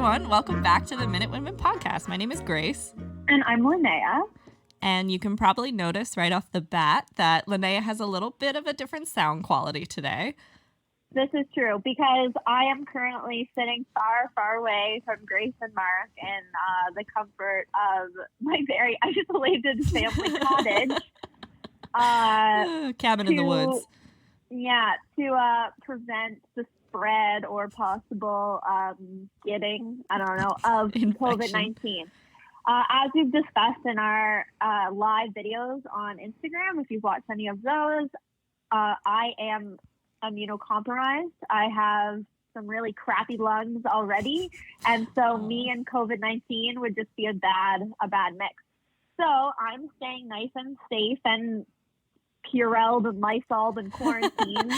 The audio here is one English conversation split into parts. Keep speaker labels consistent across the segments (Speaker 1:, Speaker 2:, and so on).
Speaker 1: everyone. Welcome back to the Minute Women podcast. My name is Grace.
Speaker 2: And I'm Linnea.
Speaker 1: And you can probably notice right off the bat that Linnea has a little bit of a different sound quality today.
Speaker 2: This is true because I am currently sitting far, far away from Grace and Marc in the comfort of my very isolated family cottage.
Speaker 1: Cabin in the woods.
Speaker 2: Yeah, to prevent the spread or possible getting, of COVID-19. As we've discussed in our live videos on Instagram, if you've watched any of those, I am immunocompromised. I have some really crappy lungs already, and so me and COVID-19 would just be a bad mix. So I'm staying nice and safe and Purelled and Lysoled and quarantined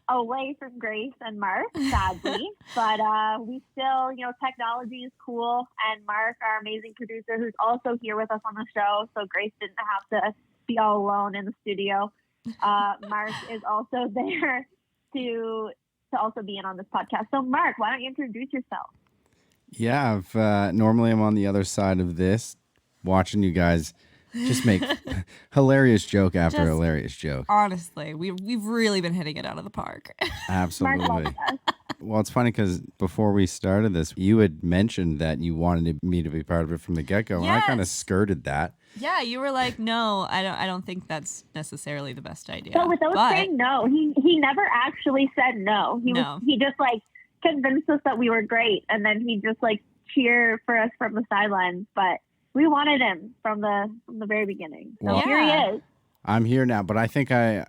Speaker 2: away from Grace and Marc, sadly. But we still, technology is cool. And Marc, our amazing producer, who's also here with us on the show, so Grace didn't have to be all alone in the studio. Marc is also there to also be in on this podcast. So Marc, why don't you introduce yourself?
Speaker 3: Yeah, normally I'm on the other side of this, watching you guys just make hilarious joke after hilarious joke.
Speaker 1: Honestly, we've really been hitting it out of the park.
Speaker 3: Absolutely. Well, it's funny because before we started this, you had mentioned that you wanted me to be part of it from the get-go, and I kind of skirted that.
Speaker 1: Yeah, you were like, no, I don't think that's necessarily the best idea.
Speaker 2: But without saying no, he never actually said no. He just convinced us that we were great, and then he just cheer for us from the sidelines. But we wanted him from the very beginning. So here he is.
Speaker 3: I'm here now, but I think I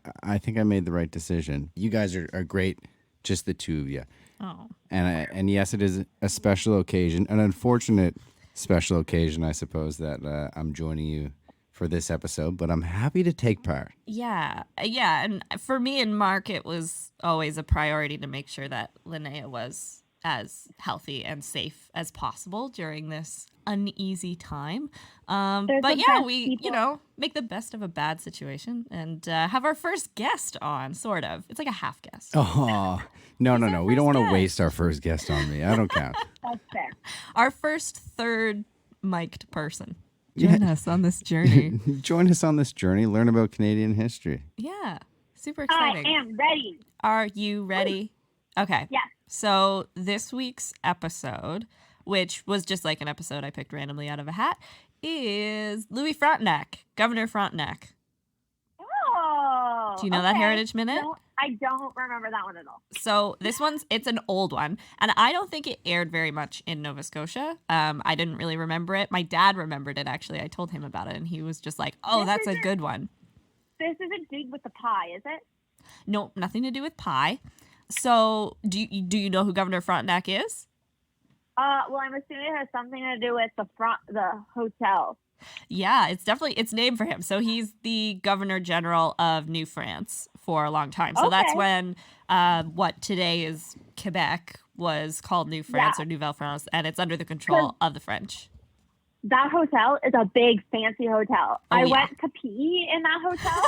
Speaker 3: made the right decision. You guys are great, just the two of you.
Speaker 1: Oh.
Speaker 3: And yes, it is a special occasion, an unfortunate special occasion, I suppose, that I'm joining you for this episode, but I'm happy to take part.
Speaker 1: Yeah. And for me and Marc, it was always a priority to make sure that Linnea was as healthy and safe as possible during this uneasy time. But yeah, we, make the best of a bad situation and have our first guest on, sort of. It's like a half guest.
Speaker 3: Oh, no. We don't want to waste our first guest on me. I don't count.
Speaker 2: That's fair.
Speaker 1: Our first third mic'd person. Join us on this journey.
Speaker 3: Join us on this journey. Learn about Canadian history.
Speaker 1: Yeah. Super exciting.
Speaker 2: I am ready.
Speaker 1: Are you ready? Okay.
Speaker 2: Yeah.
Speaker 1: So this week's episode, which was just like an episode I picked randomly out of a hat, is Louis Frontenac, Governor Frontenac.
Speaker 2: Oh.
Speaker 1: Do you know that Heritage Minute?
Speaker 2: No, I don't remember that one at all.
Speaker 1: So this it's an old one, and I don't think it aired very much in Nova Scotia. I didn't really remember it. My dad remembered it, actually. I told him about it, and he was just like, oh, that's a good one.
Speaker 2: This isn't big with the pie, is it?
Speaker 1: No, nothing to do with pie. So do you know who Governor Frontenac is?
Speaker 2: Well, I'm assuming it has something to do with the hotel.
Speaker 1: Yeah, it's named for him. So he's the Governor General of New France for a long time. So that's when what today is Quebec was called New France or Nouvelle France, and it's under the control of the French.
Speaker 2: That hotel is a big, fancy hotel. I went to pee in that hotel.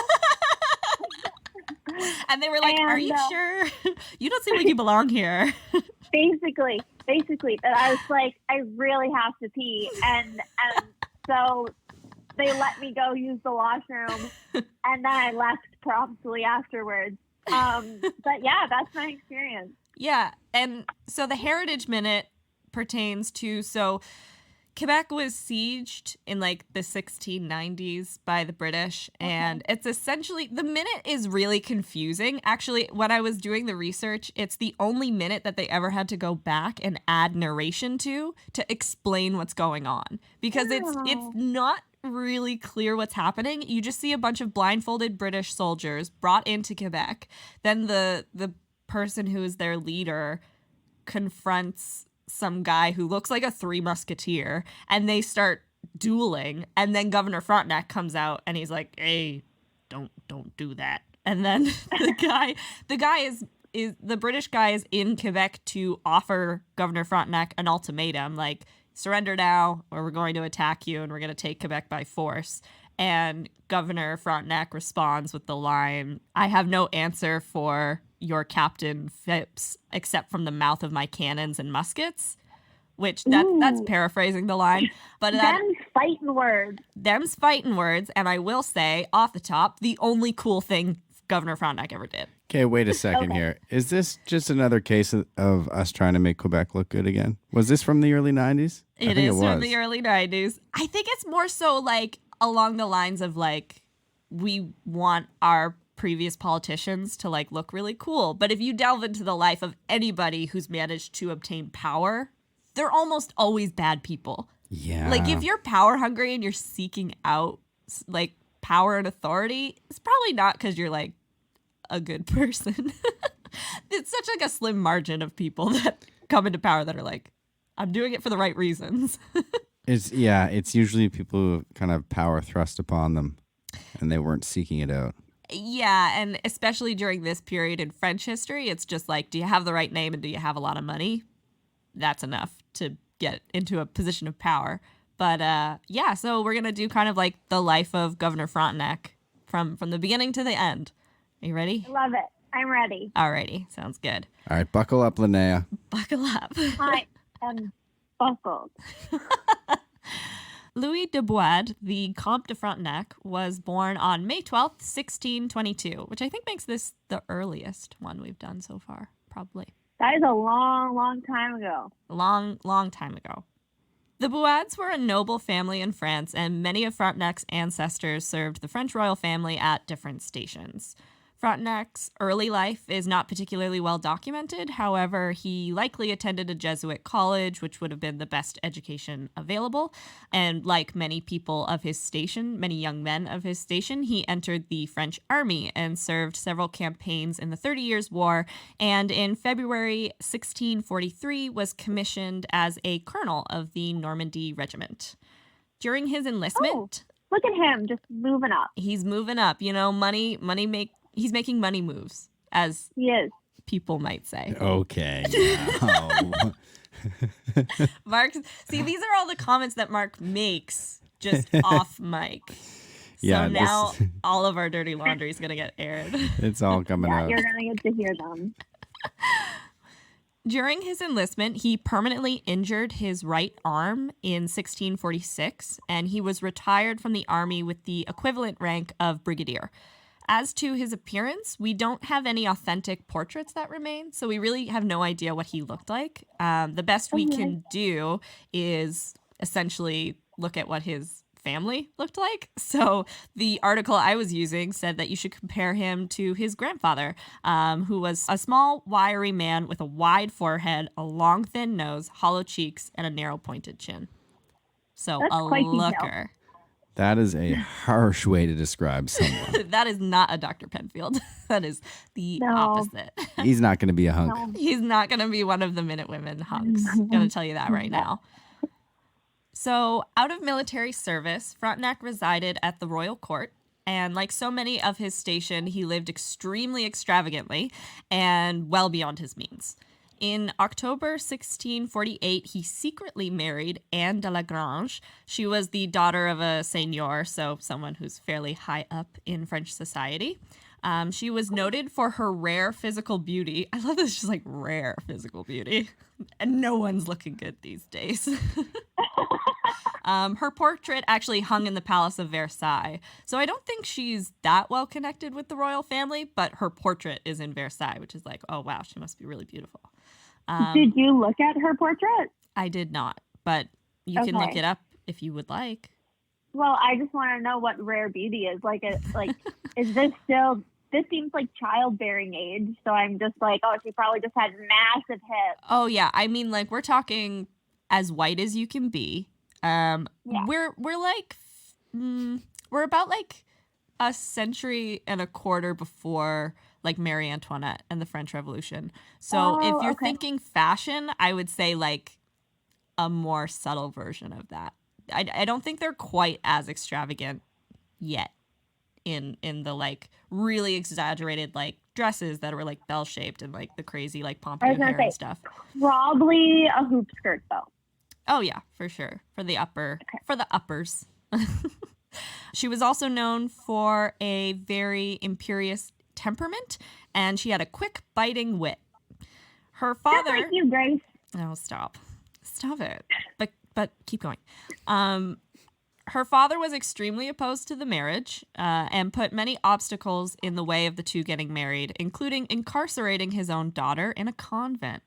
Speaker 1: And they were like, are you sure? You don't seem like you belong here.
Speaker 2: Basically. And I was like, I really have to pee. And so they let me go use the washroom. And then I left promptly afterwards. But yeah, that's my experience.
Speaker 1: Yeah. And so the Heritage Minute pertains to, Quebec was sieged in the 1690s by the British, and it's essentially, the minute is really confusing. Actually, when I was doing the research, it's the only minute that they ever had to go back and add narration to explain what's going on, because it's not really clear what's happening. You just see a bunch of blindfolded British soldiers brought into Quebec. Then the person who is their leader confronts some guy who looks like a Three Musketeer, and they start dueling, and then Governor Frontenac comes out and he's like, hey, don't do that. And then the British guy is in Quebec to offer Governor Frontenac an ultimatum, surrender now or we're going to attack you and we're going to take Quebec by force. And Governor Frontenac responds with the line, I have no answer for your Captain Phipps, except from the mouth of my cannons and muskets. Which that's paraphrasing the line, but
Speaker 2: them's fighting words.
Speaker 1: Them's fighting words, and I will say off the top, the only cool thing Governor Frontenac ever did.
Speaker 3: Okay, wait a second here. Is this just another case of us trying to make Quebec look good again? Was this from the early 90s?
Speaker 1: It is from the early 90s. I think it's more so like along the lines of like we want our previous politicians to like look really cool, but if you delve into the life of anybody who's managed to obtain power, they're almost always bad people.
Speaker 3: Yeah.
Speaker 1: Like if you're power hungry and you're seeking out like power and authority, it's probably not because you're like a good person. It's such like a slim margin of people that come into power that are like, I'm doing it for the right reasons.
Speaker 3: It's usually people who kind of power thrust upon them and they weren't seeking it out.
Speaker 1: Yeah, and especially during this period in French history, it's just like, do you have the right name and do you have a lot of money? That's enough to get into a position of power. But so we're going to do kind of like the life of Governor Frontenac from the beginning to the end. Are you ready?
Speaker 2: I love it. I'm ready.
Speaker 1: Alrighty, sounds good.
Speaker 3: All right, buckle up, Linnea.
Speaker 1: Buckle up.
Speaker 2: I am buckled.
Speaker 1: Louis de Boide, the Comte de Frontenac, was born on May 12th, 1622, which I think makes this the earliest one we've done so far, probably.
Speaker 2: That is a long, long time ago.
Speaker 1: Long, long time ago. The Boides were a noble family in France, and many of Frontenac's ancestors served the French royal family at different stations. Frontenac's early life is not particularly well documented. However, he likely attended a Jesuit college, which would have been the best education available. And like many people of his station, many young men of his station, he entered the French army and served several campaigns in the 30 Years' War. And in February 1643 was commissioned as a colonel of the Normandy Regiment. During his enlistment...
Speaker 2: Oh, look at him, just moving up.
Speaker 1: He's moving up. You know, he's making money moves, as
Speaker 2: he is.
Speaker 1: People might say.
Speaker 3: Okay.
Speaker 1: Mark, see, these are all the comments that Mark makes just off mic. So now all of our dirty laundry is going to get aired.
Speaker 3: It's all coming out.
Speaker 2: You're going to get to hear them.
Speaker 1: During his enlistment, he permanently injured his right arm in 1646, and he was retired from the army with the equivalent rank of brigadier. As to his appearance, we don't have any authentic portraits that remain, so we really have no idea what he looked like. The best we can do is essentially look at what his family looked like. So the article I was using said that you should compare him to his grandfather, who was a small, wiry man with a wide forehead, a long, thin nose, hollow cheeks, and a narrow, pointed chin. So
Speaker 2: that's
Speaker 1: a looker.
Speaker 2: Detailed.
Speaker 3: That is a harsh way to describe someone.
Speaker 1: That is not a Dr. Penfield. That is the opposite.
Speaker 3: He's not going to be a hunk.
Speaker 2: No.
Speaker 1: He's not going to be one of the Minutewomen hunks. Going to tell you that right now. So, out of military service, Frontenac resided at the royal court. And like so many of his station, he lived extremely extravagantly and well beyond his means. In October 1648, he secretly married Anne de la Grange. She was the daughter of a seigneur, so someone who's fairly high up in French society. She was noted for her rare physical beauty. I love this, she's like rare physical beauty. And no one's looking good these days. Her portrait actually hung in the Palace of Versailles. So I don't think she's that well connected with the royal family, but her portrait is in Versailles, which is like, oh, wow, she must be really beautiful.
Speaker 2: Did you look at her portrait?
Speaker 1: I did not, but you can look it up if you would like.
Speaker 2: Well, I just want to know what rare beauty is. Is this still... This seems like childbearing age, so I'm just like, oh, she probably just had massive hips.
Speaker 1: Oh, yeah. I mean, like, we're talking as white as you can be.
Speaker 2: Yeah.
Speaker 1: We're about like a century and a quarter before like Marie Antoinette and the French Revolution. So if you're thinking fashion, I would say like a more subtle version of that. I don't think they're quite as extravagant yet in the like really exaggerated like dresses that were like bell shaped and like the crazy like pompous hair and stuff.
Speaker 2: Probably a hoop skirt though.
Speaker 1: Oh yeah, for sure. For the uppers. She was also known for a very imperious temperament, and she had a quick, biting wit. Her
Speaker 2: Just
Speaker 1: father...
Speaker 2: like you, Grace.
Speaker 1: Oh, stop it. But keep going. Her father was extremely opposed to the marriage and put many obstacles in the way of the two getting married, including incarcerating his own daughter in a convent,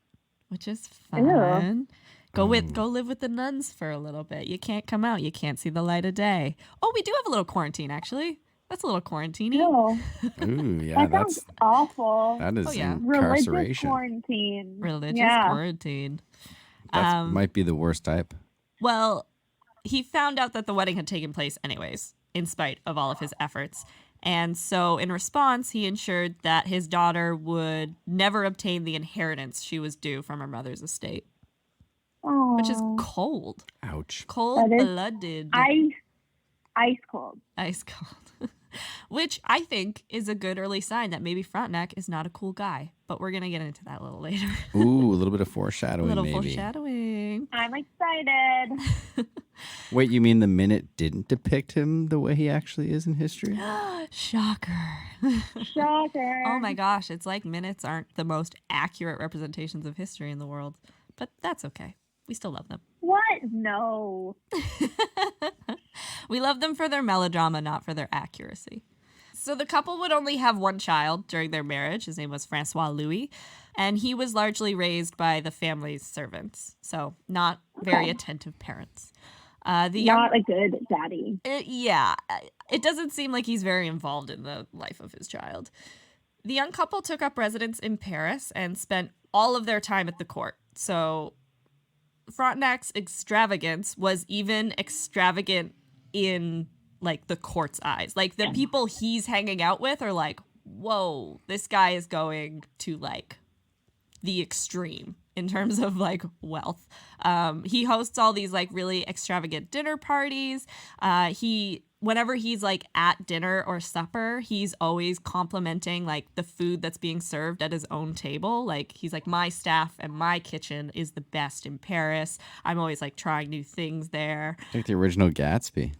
Speaker 1: which is fun. Go live with the nuns for a little bit. You can't come out. You can't see the light of day. Oh, we do have a little quarantine, actually. That's a little quarantine-y.
Speaker 2: No.
Speaker 3: Ooh, yeah,
Speaker 2: That sounds awful.
Speaker 3: that is
Speaker 2: Religious
Speaker 3: incarceration.
Speaker 2: quarantine.
Speaker 1: Religious quarantine.
Speaker 3: That might be the worst type.
Speaker 1: Well, he found out that the wedding had taken place anyways, in spite of all of his efforts. And so in response, he ensured that his daughter would never obtain the inheritance she was due from her mother's estate.
Speaker 2: Aww.
Speaker 1: Which is cold.
Speaker 3: Ouch.
Speaker 1: Cold-blooded.
Speaker 2: Ice cold.
Speaker 1: Ice cold. Which I think is a good early sign that maybe Frontenac is not a cool guy. But we're going to get into that a little later.
Speaker 3: Ooh, a little bit of foreshadowing, maybe.
Speaker 1: Foreshadowing.
Speaker 2: I'm excited.
Speaker 3: Wait, you mean the minute didn't depict him the way he actually is in history?
Speaker 1: Shocker.
Speaker 2: Shocker.
Speaker 1: Oh my gosh, it's like minutes aren't the most accurate representations of history in the world. But that's okay. We still love them.
Speaker 2: What? No.
Speaker 1: We love them for their melodrama, not for their accuracy. So the couple would only have one child during their marriage. His name was Francois Louis, and he was largely raised by the family's servants. So not very attentive parents. Not
Speaker 2: a good daddy.
Speaker 1: It doesn't seem like he's very involved in the life of his child. The young couple took up residence in Paris and spent all of their time at the court. So Frontenac's extravagance was even extravagant in, like, the court's eyes. Like, the people he's hanging out with are like, whoa, this guy is going to, like, the extreme in terms of, like, wealth. He hosts all these, like, really extravagant dinner parties. Whenever he's, like, at dinner or supper, he's always complimenting, like, the food that's being served at his own table. Like, he's like, my staff and my kitchen is the best in Paris. I'm always, like, trying new things there.
Speaker 3: Like the original Gatsby.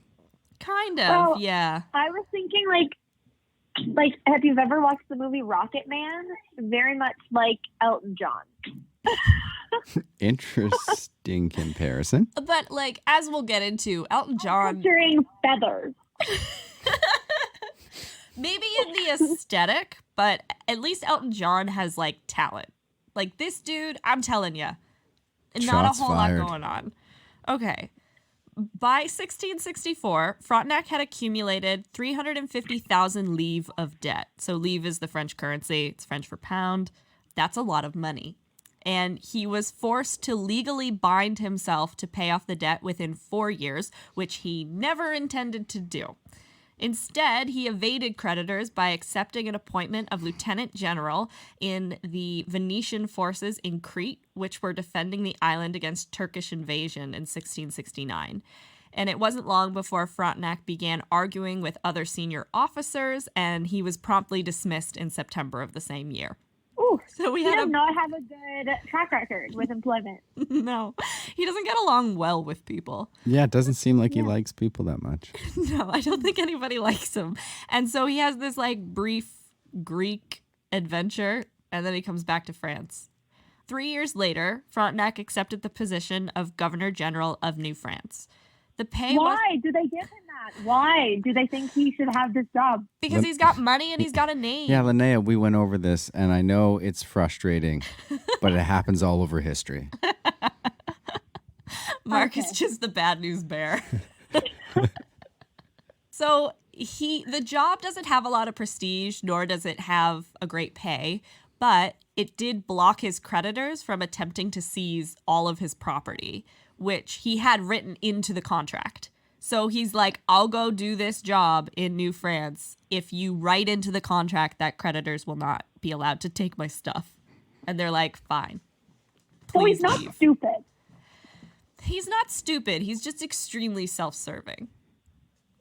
Speaker 1: Kind of,
Speaker 2: well,
Speaker 1: yeah.
Speaker 2: I was thinking, like, have you ever watched the movie Rocket Man? Very much like Elton John.
Speaker 3: Interesting comparison.
Speaker 1: But, like, as we'll get into, Elton John...
Speaker 2: Picturing feathers.
Speaker 1: Maybe in the aesthetic, but at least Elton John has, like, talent. Like, this dude, I'm telling you, not a whole lot going on. Okay. By 1664, Frontenac had accumulated 350,000 livres of debt. So livre is the French currency. It's French for pound. That's a lot of money. And he was forced to legally bind himself to pay off the debt within 4 years, which he never intended to do. Instead, he evaded creditors by accepting an appointment of lieutenant general in the Venetian forces in Crete, which were defending the island against Turkish invasion in 1669. And it wasn't long before Frontenac began arguing with other senior officers, and he was promptly dismissed in September of the same year.
Speaker 2: Ooh,
Speaker 1: So
Speaker 2: he does not have a good track record with employment.
Speaker 1: No, he doesn't get along well with people.
Speaker 3: Yeah, it doesn't seem like he likes people that much.
Speaker 1: No, I don't think anybody likes him. And so he has this, like, brief Greek adventure, and then he comes back to France. 3 years later, Frontenac accepted the position of Governor General of New France. The pay
Speaker 2: Why do they give him that? Why do they think he should have this job?
Speaker 1: Because he's got money and he's got a name.
Speaker 3: Yeah, Linnea, we went over this, and I know it's frustrating, but it happens all over history.
Speaker 1: Mark is just the bad news bear. So the job doesn't have a lot of prestige, nor does it have a great pay, but it did block his creditors from attempting to seize all of his property, which he had written into the contract. So he's like, I'll go do this job in New France if you write into the contract that creditors will not be allowed to take my stuff. And they're like, fine.
Speaker 2: So he's not stupid.
Speaker 1: He's not stupid. He's just extremely self-serving.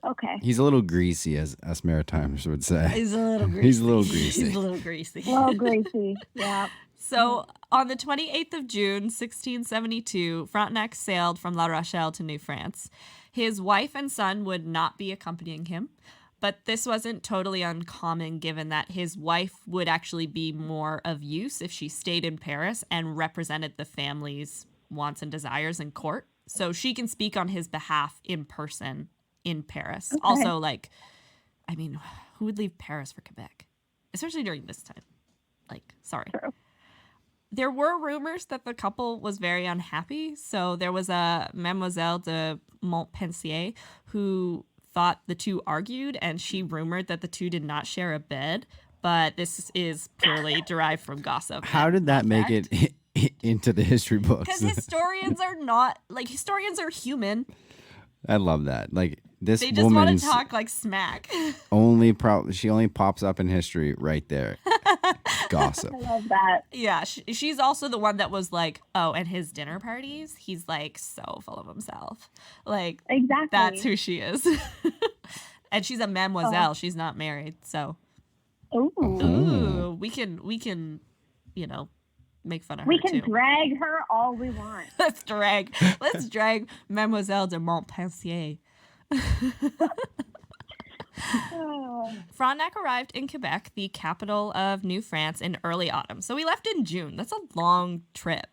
Speaker 2: Okay.
Speaker 3: He's a little greasy, as us Maritimers would say.
Speaker 1: He's a little greasy.
Speaker 3: He's a little greasy.
Speaker 1: He's a little greasy.
Speaker 2: Well, greasy. Yeah.
Speaker 1: So on the 28th of June, 1672, Frontenac sailed from La Rochelle to New France. His wife and son would not be accompanying him, But this wasn't totally uncommon given that his wife would actually be more of use if she stayed in Paris and represented the family's wants and desires in court. So she can speak on his behalf in person in Paris.
Speaker 2: Okay.
Speaker 1: Also, like, I mean, who would leave Paris for Quebec? Especially during this time. Like, sorry.
Speaker 2: True.
Speaker 1: There were rumors that the couple was very unhappy. So there was a Mademoiselle de Montpensier who thought the two argued, and she rumored that the two did not share a bed. But this is purely derived from gossip.
Speaker 3: How did that make it into the history books?
Speaker 1: Because historians are not, like, historians are human.
Speaker 3: I love that. Like, this
Speaker 1: They just want
Speaker 3: woman's
Speaker 1: to talk, like, smack.
Speaker 3: she only pops up in history right there. Gossip.
Speaker 2: I love that.
Speaker 1: Yeah, she's also the one that was like, oh, and his dinner parties, he's, like, so full of himself. Like,
Speaker 2: Exactly.
Speaker 1: that's who she is. And she's a mademoiselle. She's not married, so.
Speaker 2: Ooh.
Speaker 1: Ooh, we can, you know, make fun of
Speaker 2: We
Speaker 1: her,
Speaker 2: can
Speaker 1: too.
Speaker 2: drag her all we want.
Speaker 1: Let's drag Mademoiselle de Montpensier. Frontenac arrived in Quebec, the capital of New France, in early autumn. So we left in June. That's a long trip.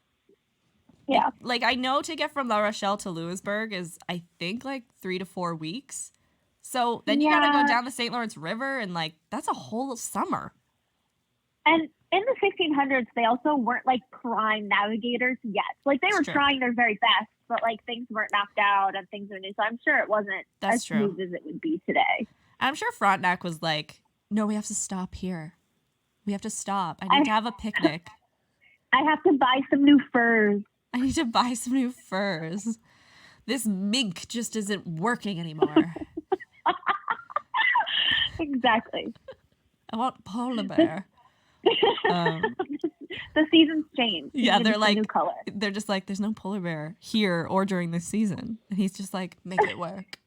Speaker 2: Yeah.
Speaker 1: Like, I know to get from La Rochelle to Louisbourg is, I think, like 3 to 4 weeks. So then you gotta
Speaker 2: Yeah.
Speaker 1: go down the St. Lawrence River, and, like, that's a whole summer.
Speaker 2: And in the 1600s, they also weren't like prime navigators yet. Like they were
Speaker 1: True.
Speaker 2: trying their very best, but like things weren't mapped out and things were new. So I'm sure it wasn't
Speaker 1: That's
Speaker 2: as
Speaker 1: true.
Speaker 2: smooth as it would be today.
Speaker 1: I'm sure Frontenac was like, no, we have to stop here. We have to stop. I need to have a picnic.
Speaker 2: I have to buy some new furs.
Speaker 1: I need to buy some new furs. This mink just isn't working anymore.
Speaker 2: Exactly.
Speaker 1: I want polar bear.
Speaker 2: The seasons change.
Speaker 1: Yeah,
Speaker 2: Even
Speaker 1: they're
Speaker 2: to
Speaker 1: like,
Speaker 2: new color.
Speaker 1: they're just like, there's no polar bear here or during this season. And he's just like, make it work.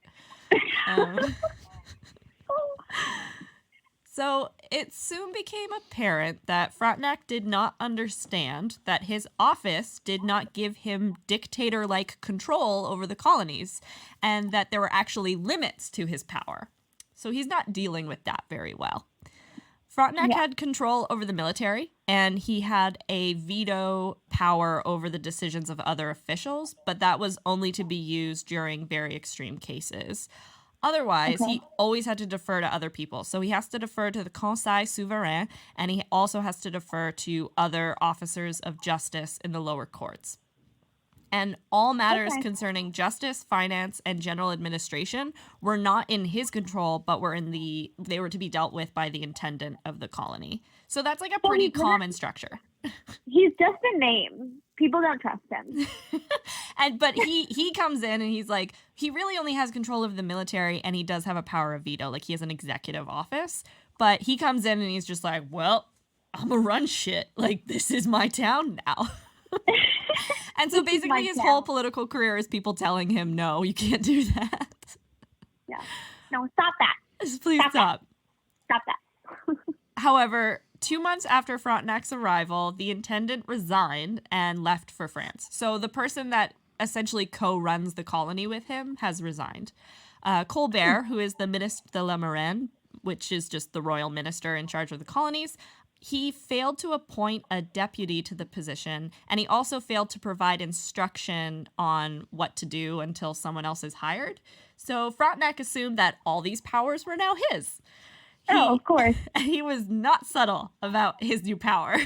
Speaker 1: So it soon became apparent that Frontenac did not understand that his office did not give him dictator-like control over the colonies, and that there were actually limits to his power. So he's not dealing with that very well. Frontenac had control over the military, and he had a veto power over the decisions of other officials, but that was only to be used during very extreme cases. Otherwise, he always had to defer to other people. So he has to defer to the Conseil Souverain, and he also has to defer to other officers of justice in the lower courts. And all matters concerning justice, finance, and general administration were not in his control, but they were to be dealt with by the intendant of the colony. So that's like a pretty common structure.
Speaker 2: He's just a name. People don't trust him.
Speaker 1: But he comes in and he's like, he really only has control of the military, and he does have a power of veto. Like, he has an executive office, but he comes in and he's just like, well, I'm gonna run shit. Like, this is my town now. And so basically his whole political career is people telling him, no, you can't do that.
Speaker 2: Yeah. No, stop that.
Speaker 1: Just please stop.
Speaker 2: Stop that.
Speaker 1: However, 2 months after Frontenac's arrival, the intendant resigned and left for France. So the person that essentially co-runs the colony with him has resigned. Colbert, who is the Ministre de la Marine, which is just the royal minister in charge of the colonies, he failed to appoint a deputy to the position, and he also failed to provide instruction on what to do until someone else is hired. So Frontenac assumed that all these powers were now his.
Speaker 2: Of course.
Speaker 1: He was not subtle about his new power.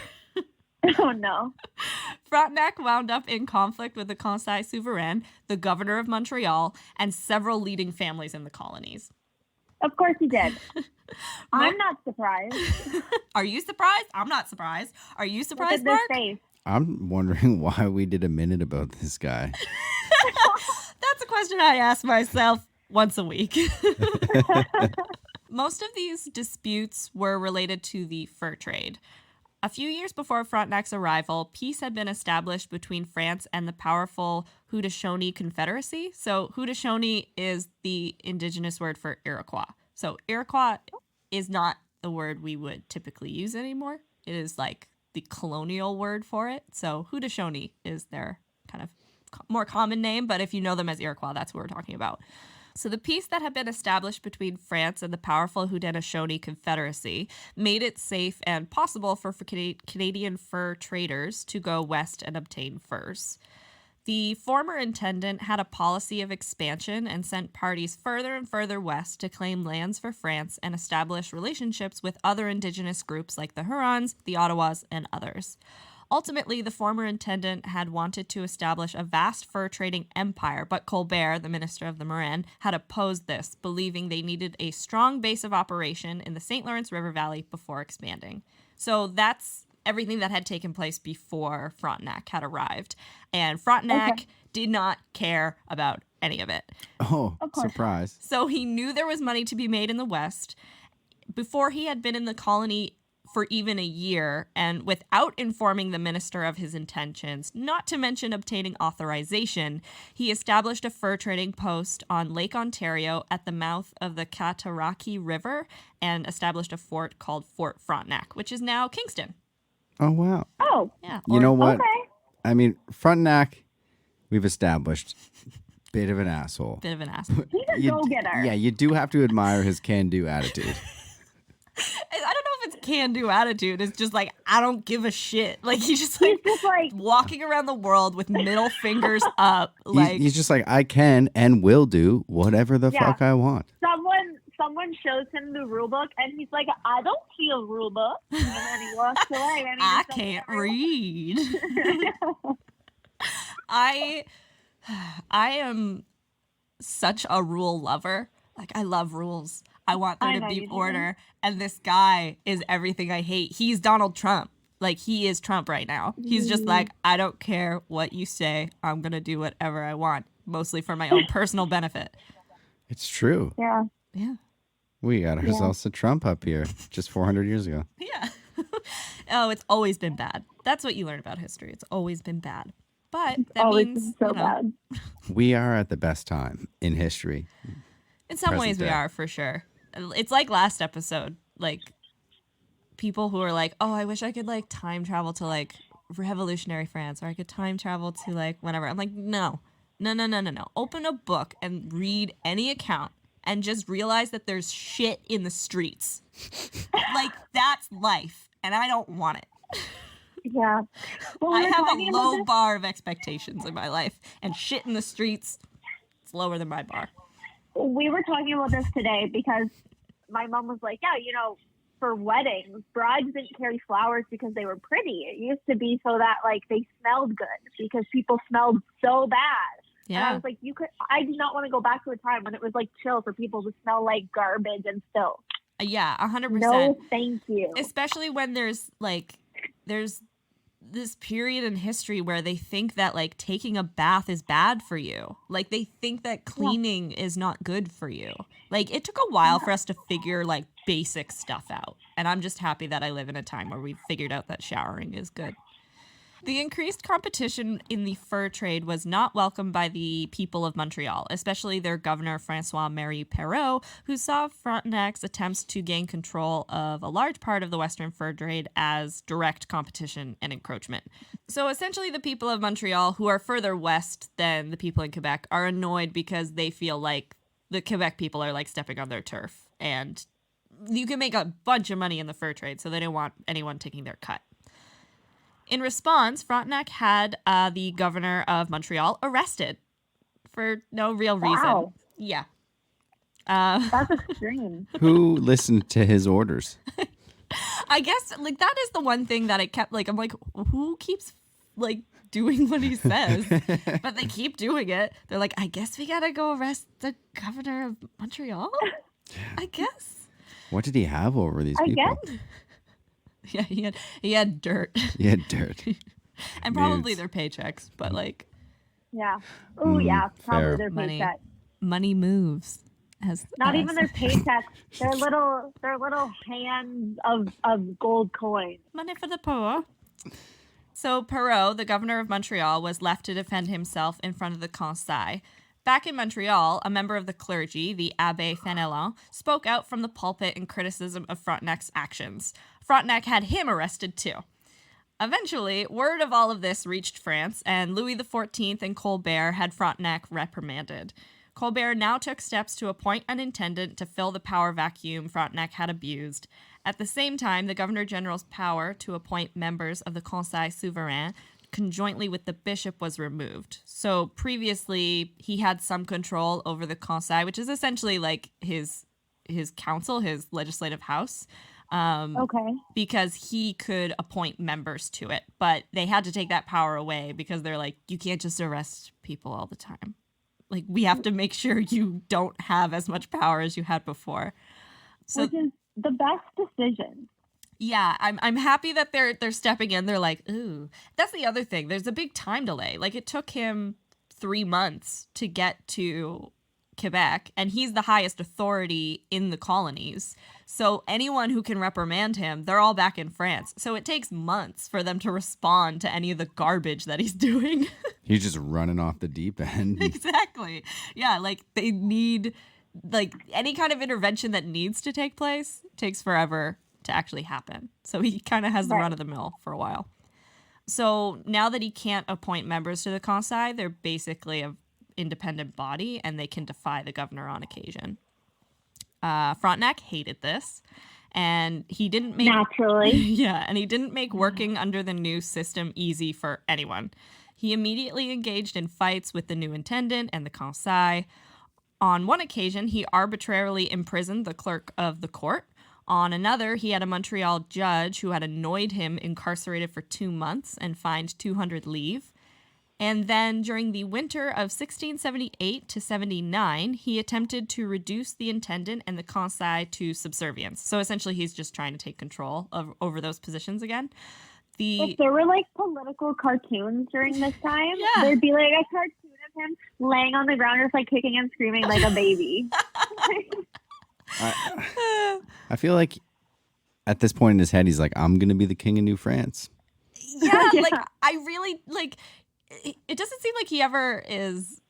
Speaker 2: Oh, no.
Speaker 1: Frontenac wound up in conflict with the Conseil Souverain, the governor of Montreal, and several leading families in the colonies.
Speaker 2: Of course he did. I'm not surprised.
Speaker 1: Are you surprised? I'm not surprised. Are you surprised,
Speaker 2: Look at
Speaker 1: Mark?
Speaker 2: this face.
Speaker 3: I'm wondering why we did a minute about this guy.
Speaker 1: That's a question I ask myself once a week. Most of these disputes were related to the fur trade. A few years before Frontenac's arrival, peace had been established between France and the powerful Haudenosaunee Confederacy. So Haudenosaunee is the indigenous word for Iroquois. So Iroquois is not the word we would typically use anymore. It is like the colonial word for it. So Haudenosaunee is their kind of more common name, but if you know them as Iroquois, that's what we're talking about. So the peace that had been established between France and the powerful Haudenosaunee Confederacy made it safe and possible for Canadian fur traders to go west and obtain furs. The former intendant had a policy of expansion and sent parties further and further west to claim lands for France and establish relationships with other indigenous groups like the Hurons, the Ottawas, and others. Ultimately, the former intendant had wanted to establish a vast fur trading empire, but Colbert, the minister of the Marin, had opposed this, believing they needed a strong base of operation in the St. Lawrence River Valley before expanding. So that's everything that had taken place before Frontenac had arrived. And Frontenac did not care about any of it.
Speaker 3: Oh, surprise.
Speaker 1: So he knew there was money to be made in the West. Before he had been in the colony for even a year, and without informing the minister of his intentions, not to mention obtaining authorization, he established a fur trading post on Lake Ontario at the mouth of the Cataraqui River and established a fort called Fort Frontenac, which is now Kingston.
Speaker 3: Oh, wow.
Speaker 2: Oh.
Speaker 1: Yeah.
Speaker 3: You know what?
Speaker 2: Okay.
Speaker 3: I mean, Frontenac, we've established, bit of an asshole.
Speaker 1: Bit of an asshole.
Speaker 2: He's a go-getter.
Speaker 3: Yeah, you do have to admire his can-do attitude.
Speaker 1: I don't know if it's can-do attitude. It's just like, I don't give a shit. Like, he's just like walking around the world with middle fingers up. Like
Speaker 3: He's just like, I can and will do whatever the fuck I want.
Speaker 2: Someone shows him the rule book, and he's like, I don't see a rule book. And then he walks away. And
Speaker 1: I can't read. I am such a rule lover. Like, I love rules. I want there to be order. And this guy is everything I hate. He's Donald Trump. Like, he is Trump right now. He's just like, I don't care what you say. I'm going to do whatever I want, mostly for my own personal benefit.
Speaker 3: It's true.
Speaker 2: Yeah.
Speaker 1: Yeah.
Speaker 3: We got ourselves a Trump up here just 400 years ago.
Speaker 1: Yeah. Oh, it's always been bad. That's what you learn about history. It's always been bad. But that means,
Speaker 2: so bad.
Speaker 3: We are at the best time in history.
Speaker 1: In some ways we
Speaker 3: day.
Speaker 1: are, for sure. It's like last episode, like people who are like, oh, I wish I could like time travel to like revolutionary France, or I could time travel to like whenever. I'm like, no. Open a book and read any account and just realize that there's shit in the streets. Like, that's life, and I don't want it.
Speaker 2: Yeah. Well,
Speaker 1: I have a low bar of expectations in my life, and shit in the streets, it's lower than my bar.
Speaker 2: We were talking about this today because my mom was like, yeah, you know, for weddings, brides didn't carry flowers because they were pretty. It used to be so that like they smelled good because people smelled so bad.
Speaker 1: Yeah.
Speaker 2: And I was like, I do not want to go back to a time when it was like chill for people to smell like garbage and filth.
Speaker 1: Yeah, 100%.
Speaker 2: No, thank you.
Speaker 1: Especially when there's this period in history where they think that like taking a bath is bad for you. Like they think that cleaning is not good for you. Like it took a while for us to figure like basic stuff out. And I'm just happy that I live in a time where we've figured out that showering is good. The increased competition in the fur trade was not welcomed by the people of Montreal, especially their governor, François-Marie Perrot, who saw Frontenac's attempts to gain control of a large part of the Western fur trade as direct competition and encroachment. So essentially the people of Montreal, who are further west than the people in Quebec, are annoyed because they feel like the Quebec people are like stepping on their turf. And you can make a bunch of money in the fur trade, so they don't want anyone taking their cut. In response, Frontenac had the governor of Montreal arrested for no real reason.
Speaker 2: Wow.
Speaker 1: Yeah.
Speaker 2: That's extreme.
Speaker 3: Who listened to his orders?
Speaker 1: I guess, like, that is the one thing that I kept, like, I'm like, who keeps, like, doing what he says? But they keep doing it. They're like, I guess we gotta go arrest the governor of Montreal? I guess.
Speaker 3: What did he have over these people?
Speaker 2: I guess.
Speaker 1: Yeah, he had dirt.
Speaker 3: He had dirt.
Speaker 1: And probably their paychecks, but like
Speaker 2: Yeah. Oh yeah, probably
Speaker 3: fair.
Speaker 2: their paycheck.
Speaker 1: Money moves.
Speaker 2: Not even their paychecks. Their little hands of gold coins.
Speaker 1: Money for the poor. So Perrot, the governor of Montreal, was left to defend himself in front of the Conseil. Back in Montreal, a member of the clergy, the Abbé Fenelon, spoke out from the pulpit in criticism of Frontenac's actions. Frontenac had him arrested too. Eventually, word of all of this reached France, and Louis XIV and Colbert had Frontenac reprimanded. Colbert now took steps to appoint an intendant to fill the power vacuum Frontenac had abused. At the same time, the Governor General's power to appoint members of the Conseil Souverain conjointly with the bishop was removed. So previously, he had some control over the Conseil, which is essentially like his council, his legislative house. Because he could appoint members to it. But they had to take that power away because they're like, you can't just arrest people all the time. Like, we have to make sure you don't have as much power as you had before. So,
Speaker 2: which is the best decision.
Speaker 1: Yeah, I'm happy that they're stepping in. They're like, ooh. That's the other thing. There's a big time delay. Like, it took him 3 months to get to Quebec, and he's the highest authority in the colonies. So anyone who can reprimand him, they're all back in France. So it takes months for them to respond to any of the garbage that he's doing.
Speaker 3: He's just running off the deep end.
Speaker 1: Exactly. Yeah, like they need, like any kind of intervention that needs to take place takes forever to actually happen. So he kind of has the run of the mill for a while. So now that he can't appoint members to the Conseil, they're basically a independent body and they can defy the governor on occasion. Frontenac hated this, and he didn't make and he didn't make working under the new system easy for anyone. He immediately engaged in fights with the new intendant and the Conseil. On one occasion, he arbitrarily imprisoned the clerk of the court. On another, he had a Montreal judge who had annoyed him incarcerated for 2 months and fined 200 livres. And then during the winter of 1678 to 79, he attempted to reduce the intendant and the Conseil to subservience. So essentially, he's just trying to take control over those positions again.
Speaker 2: If there were like political cartoons during this time, there'd be like a cartoon of him laying on the ground, just like kicking and screaming like a baby.
Speaker 3: I feel like at this point in his head, he's like, I'm going to be the king of New France.
Speaker 1: Yeah, like I really like. It doesn't seem like he ever is.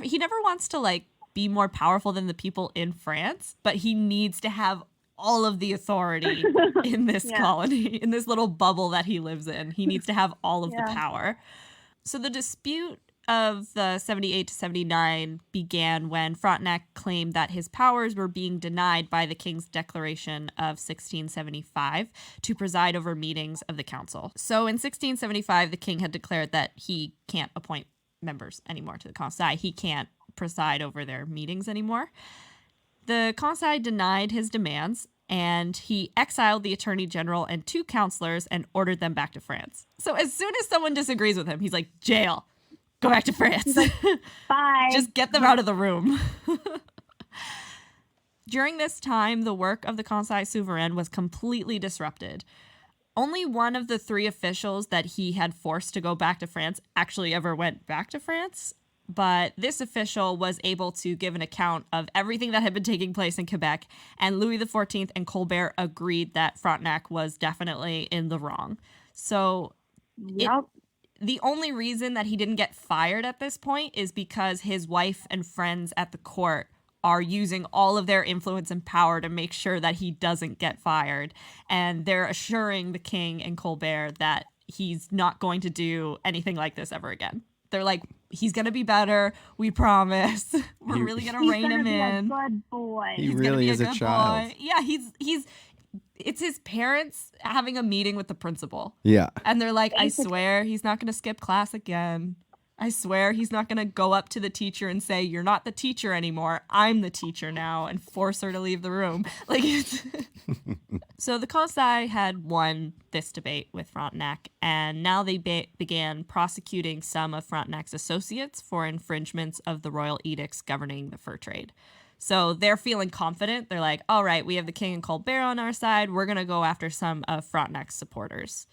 Speaker 1: He never wants to like be more powerful than the people in France, but he needs to have all of the authority in this colony, in this little bubble that he lives in. He needs to have all of the power. So the dispute of the 78 to 79 began when Frontenac claimed that his powers were being denied by the King's Declaration of 1675 to preside over meetings of the council. So in 1675, the king had declared that he can't appoint members anymore to the Conseil. He can't preside over their meetings anymore. The Conseil denied his demands, and he exiled the attorney general and 2 counselors and ordered them back to France. So as soon as someone disagrees with him, he's like, jail. Go back to France.
Speaker 2: Like, bye.
Speaker 1: Just get them out of the room. During this time, the work of the Conseil Souverain was completely disrupted. Only one of the 3 officials that he had forced to go back to France actually ever went back to France. But this official was able to give an account of everything that had been taking place in Quebec, and Louis XIV and Colbert agreed that Frontenac was definitely in the wrong. So the only reason that he didn't get fired at this point is because his wife and friends at the court are using all of their influence and power to make sure that he doesn't get fired. And they're assuring the king and Colbert that he's not going to do anything like this ever again. They're like, he's going to be better. We promise. We're really going to rein him in.
Speaker 2: He's going to be a good boy.
Speaker 3: He really is a child.
Speaker 1: Boy. Yeah, it's his parents having a meeting with the principal.
Speaker 3: Yeah.
Speaker 1: And they're like, I swear he's not going to skip class again. I swear he's not going to go up to the teacher and say, you're not the teacher anymore. I'm the teacher now, and force her to leave the room. Like, So the Conseil had won this debate with Frontenac, and now they began prosecuting some of Frontenac's associates for infringements of the royal edicts governing the fur trade. So they're feeling confident. They're like, all right, we have the king and Colbert on our side. We're going to go after some of Frontenac's supporters.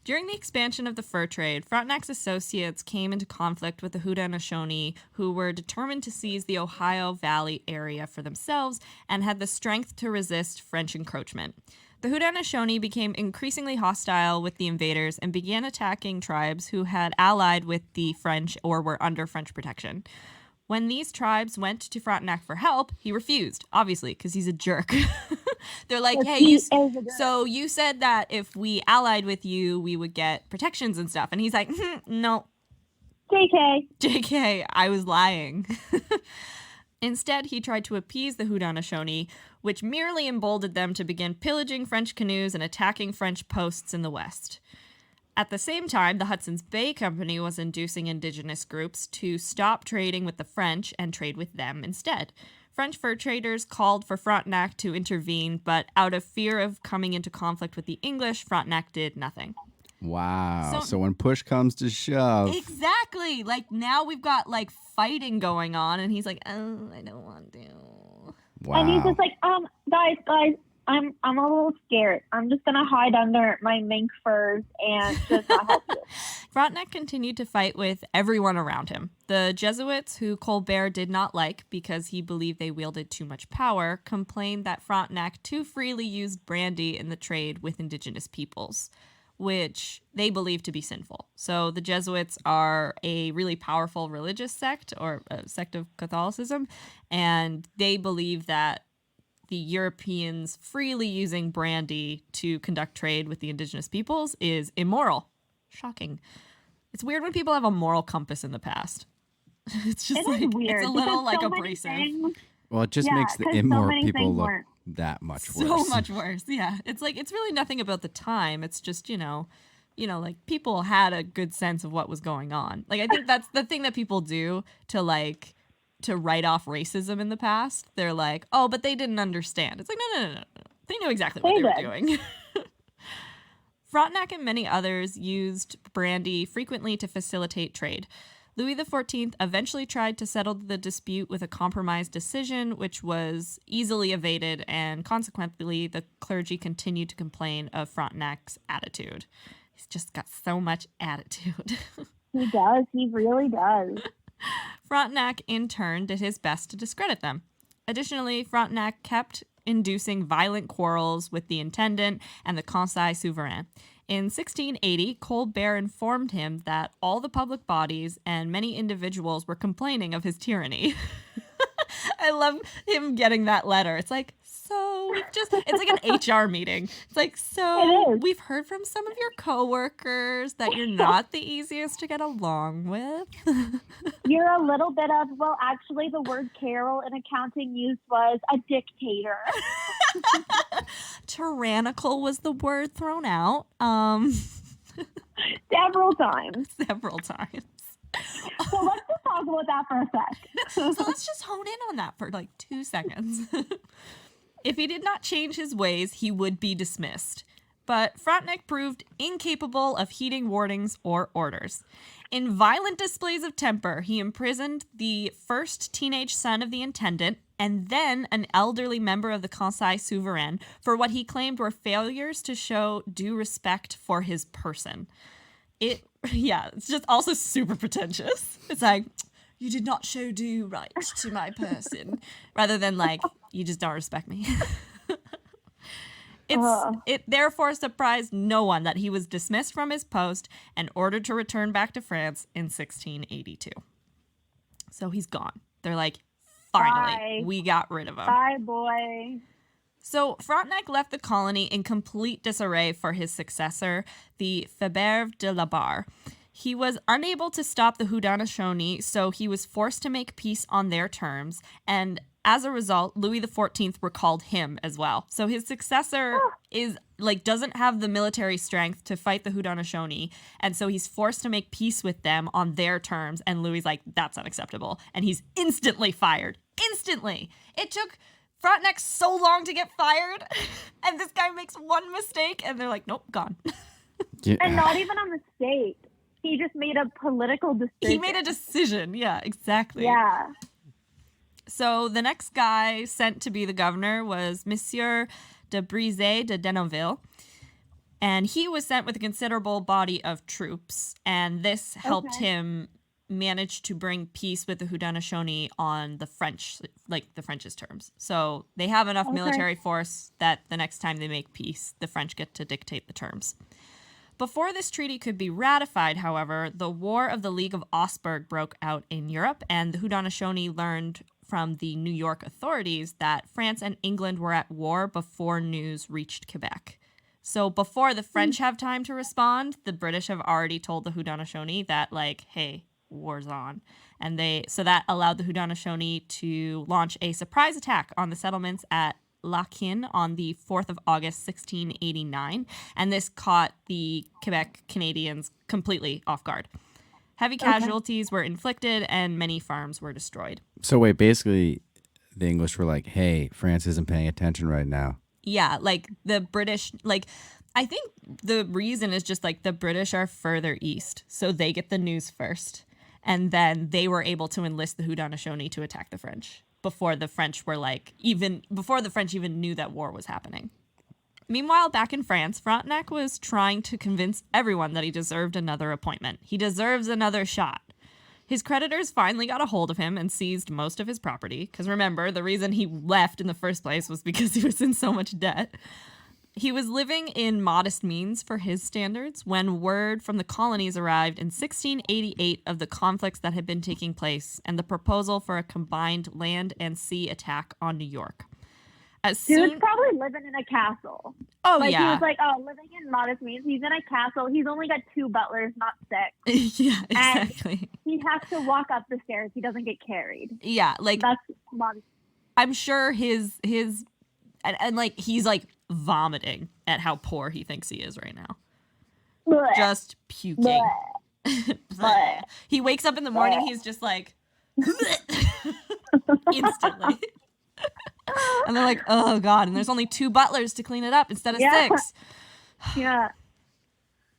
Speaker 1: During the expansion of the fur trade, Frontenac's associates came into conflict with the Haudenosaunee, who were determined to seize the Ohio Valley area for themselves and had the strength to resist French encroachment. The Haudenosaunee became increasingly hostile with the invaders and began attacking tribes who had allied with the French or were under French protection. When these tribes went to Frontenac for help, he refused, obviously, because he's a jerk. They're like, hey, you said that if we allied with you, we would get protections and stuff. And he's like, no, JK, I was lying. Instead, he tried to appease the Haudenosaunee, which merely emboldened them to begin pillaging French canoes and attacking French posts in the west. At the same time, the Hudson's Bay Company was inducing indigenous groups to stop trading with the French and trade with them instead. French fur traders called for Frontenac to intervene, but out of fear of coming into conflict with the English, Frontenac did nothing.
Speaker 3: Wow. So when push comes to shove.
Speaker 1: Exactly. Like, now we've got, like, fighting going on, and he's like, oh, I don't want to.
Speaker 3: Wow.
Speaker 2: And he's just like, guys, I'm a little scared. I'm just going to hide under my mink furs and just not help you.
Speaker 1: Frontenac continued to fight with everyone around him. The Jesuits, who Colbert did not like because he believed they wielded too much power, complained that Frontenac too freely used brandy in the trade with indigenous peoples, which they believed to be sinful. So the Jesuits are a really powerful religious sect, or a sect of Catholicism, and they believe that the Europeans freely using brandy to conduct trade with the indigenous peoples is immoral. Shocking. It's weird when people have a moral compass in the past. It's just like,
Speaker 2: weird.
Speaker 1: it's a little like
Speaker 2: so
Speaker 1: abrasive.
Speaker 3: Well, it just makes the immoral people look that much worse.
Speaker 1: So much worse, yeah. It's like, it's really nothing about the time. It's just, you know, like, people had a good sense of what was going on. Like, I think that's the thing that people do to, like, to write off racism in the past. They're like, oh, but they didn't understand. It's like, no. They knew exactly what they were doing. Frontenac and many others used brandy frequently to facilitate trade. Louis XIV eventually tried to settle the dispute with a compromise decision, which was easily evaded, and consequently, the clergy continued to complain of Frontenac's attitude. He's just got so much attitude.
Speaker 2: He does. He really does.
Speaker 1: Frontenac, in turn, did his best to discredit them. Additionally, Frontenac kept inducing violent quarrels with the intendant and the Conseil Souverain. In 1680, Colbert informed him that all the public bodies and many individuals were complaining of his tyranny. I love him getting that letter. It's like, it's like an HR meeting. It's like, we've heard from some of your coworkers that you're not the easiest to get along with.
Speaker 2: You're a little bit of, well, actually, the word Carol in accounting used was a dictator.
Speaker 1: Tyrannical was the word thrown out.
Speaker 2: Several times. So let's just talk about that for a sec.
Speaker 1: So let's just hone in on that for like 2 seconds. If he did not change his ways, he would be dismissed. But Frontenac proved incapable of heeding warnings or orders. In violent displays of temper, he imprisoned the first teenage son of the intendant and then an elderly member of the Conseil Souverain for what he claimed were failures to show due respect for his person. It's just also super pretentious. It's like, you did not show due right to my person, rather than like, you just don't respect me. It therefore surprised no one that he was dismissed from his post and ordered to return back to France in 1682. So he's gone. They're like, finally, we got rid of him.
Speaker 2: Bye, boy.
Speaker 1: So Frontenac left the colony in complete disarray for his successor, the Faber de la Barre. He was unable to stop the Haudenosaunee, so he was forced to make peace on their terms, and as a result, Louis XIV recalled him as well. So his successor doesn't have the military strength to fight the Haudenosaunee, and so he's forced to make peace with them on their terms, and Louis is like, that's unacceptable, and he's instantly fired. Instantly! It took Frontenac so long to get fired, and this guy makes one mistake, and they're like, nope, gone.
Speaker 3: Yeah.
Speaker 2: And not even a mistake. He just made a political decision.
Speaker 1: He made a decision. Yeah, exactly.
Speaker 2: Yeah.
Speaker 1: So the next guy sent to be the governor was Monsieur de Brizay de Denonville. And he was sent with a considerable body of troops. And this helped him manage to bring peace with the Haudenosaunee on the French, like the French's terms. So they have enough military force that the next time they make peace, the French get to dictate the terms. Before this treaty could be ratified, however, the War of the League of Augsburg broke out in Europe, and the Haudenosaunee learned from the New York authorities that France and England were at war before news reached Quebec. So before the French have time to respond, the British have already told the Haudenosaunee that, like, hey, war's on. And so that allowed the Haudenosaunee to launch a surprise attack on the settlements at Lacan on the 4th of August, 1689. And this caught the Quebec Canadians completely off guard. Heavy casualties were inflicted and many farms were destroyed.
Speaker 3: So wait, basically the English were like, hey, France isn't paying attention right now.
Speaker 1: Yeah, like the British, like I think the reason is just like the British are further east, so they get the news first. And then they were able to enlist the Haudenosaunee to attack the French before the French were before the French even knew that war was happening. Meanwhile, back in France, Frontenac was trying to convince everyone that he deserved another appointment. He deserves another shot. His creditors finally got a hold of him and seized most of his property. Because remember, the reason he left in the first place was because he was in so much debt. He was living in modest means for his standards when word from the colonies arrived in 1688 of the conflicts that had been taking place and the proposal for a combined land and sea attack on New York.
Speaker 2: He was probably living in a castle.
Speaker 1: Oh,
Speaker 2: like,
Speaker 1: yeah.
Speaker 2: He was like, living in modest means. He's in a castle. He's only got 2 butlers, not 6.
Speaker 1: Yeah, exactly.
Speaker 2: And he has to walk up the stairs. He doesn't get carried.
Speaker 1: Yeah, like
Speaker 2: that's modest.
Speaker 1: I'm sure his and like he's like vomiting at how poor he thinks he is right now.
Speaker 2: Blech.
Speaker 1: Just puking.
Speaker 2: Blech. Blech.
Speaker 1: He wakes up in the morning, he's just like instantly. And they're like, oh God, and there's only 2 butlers to clean it up instead of 6.
Speaker 2: Yeah.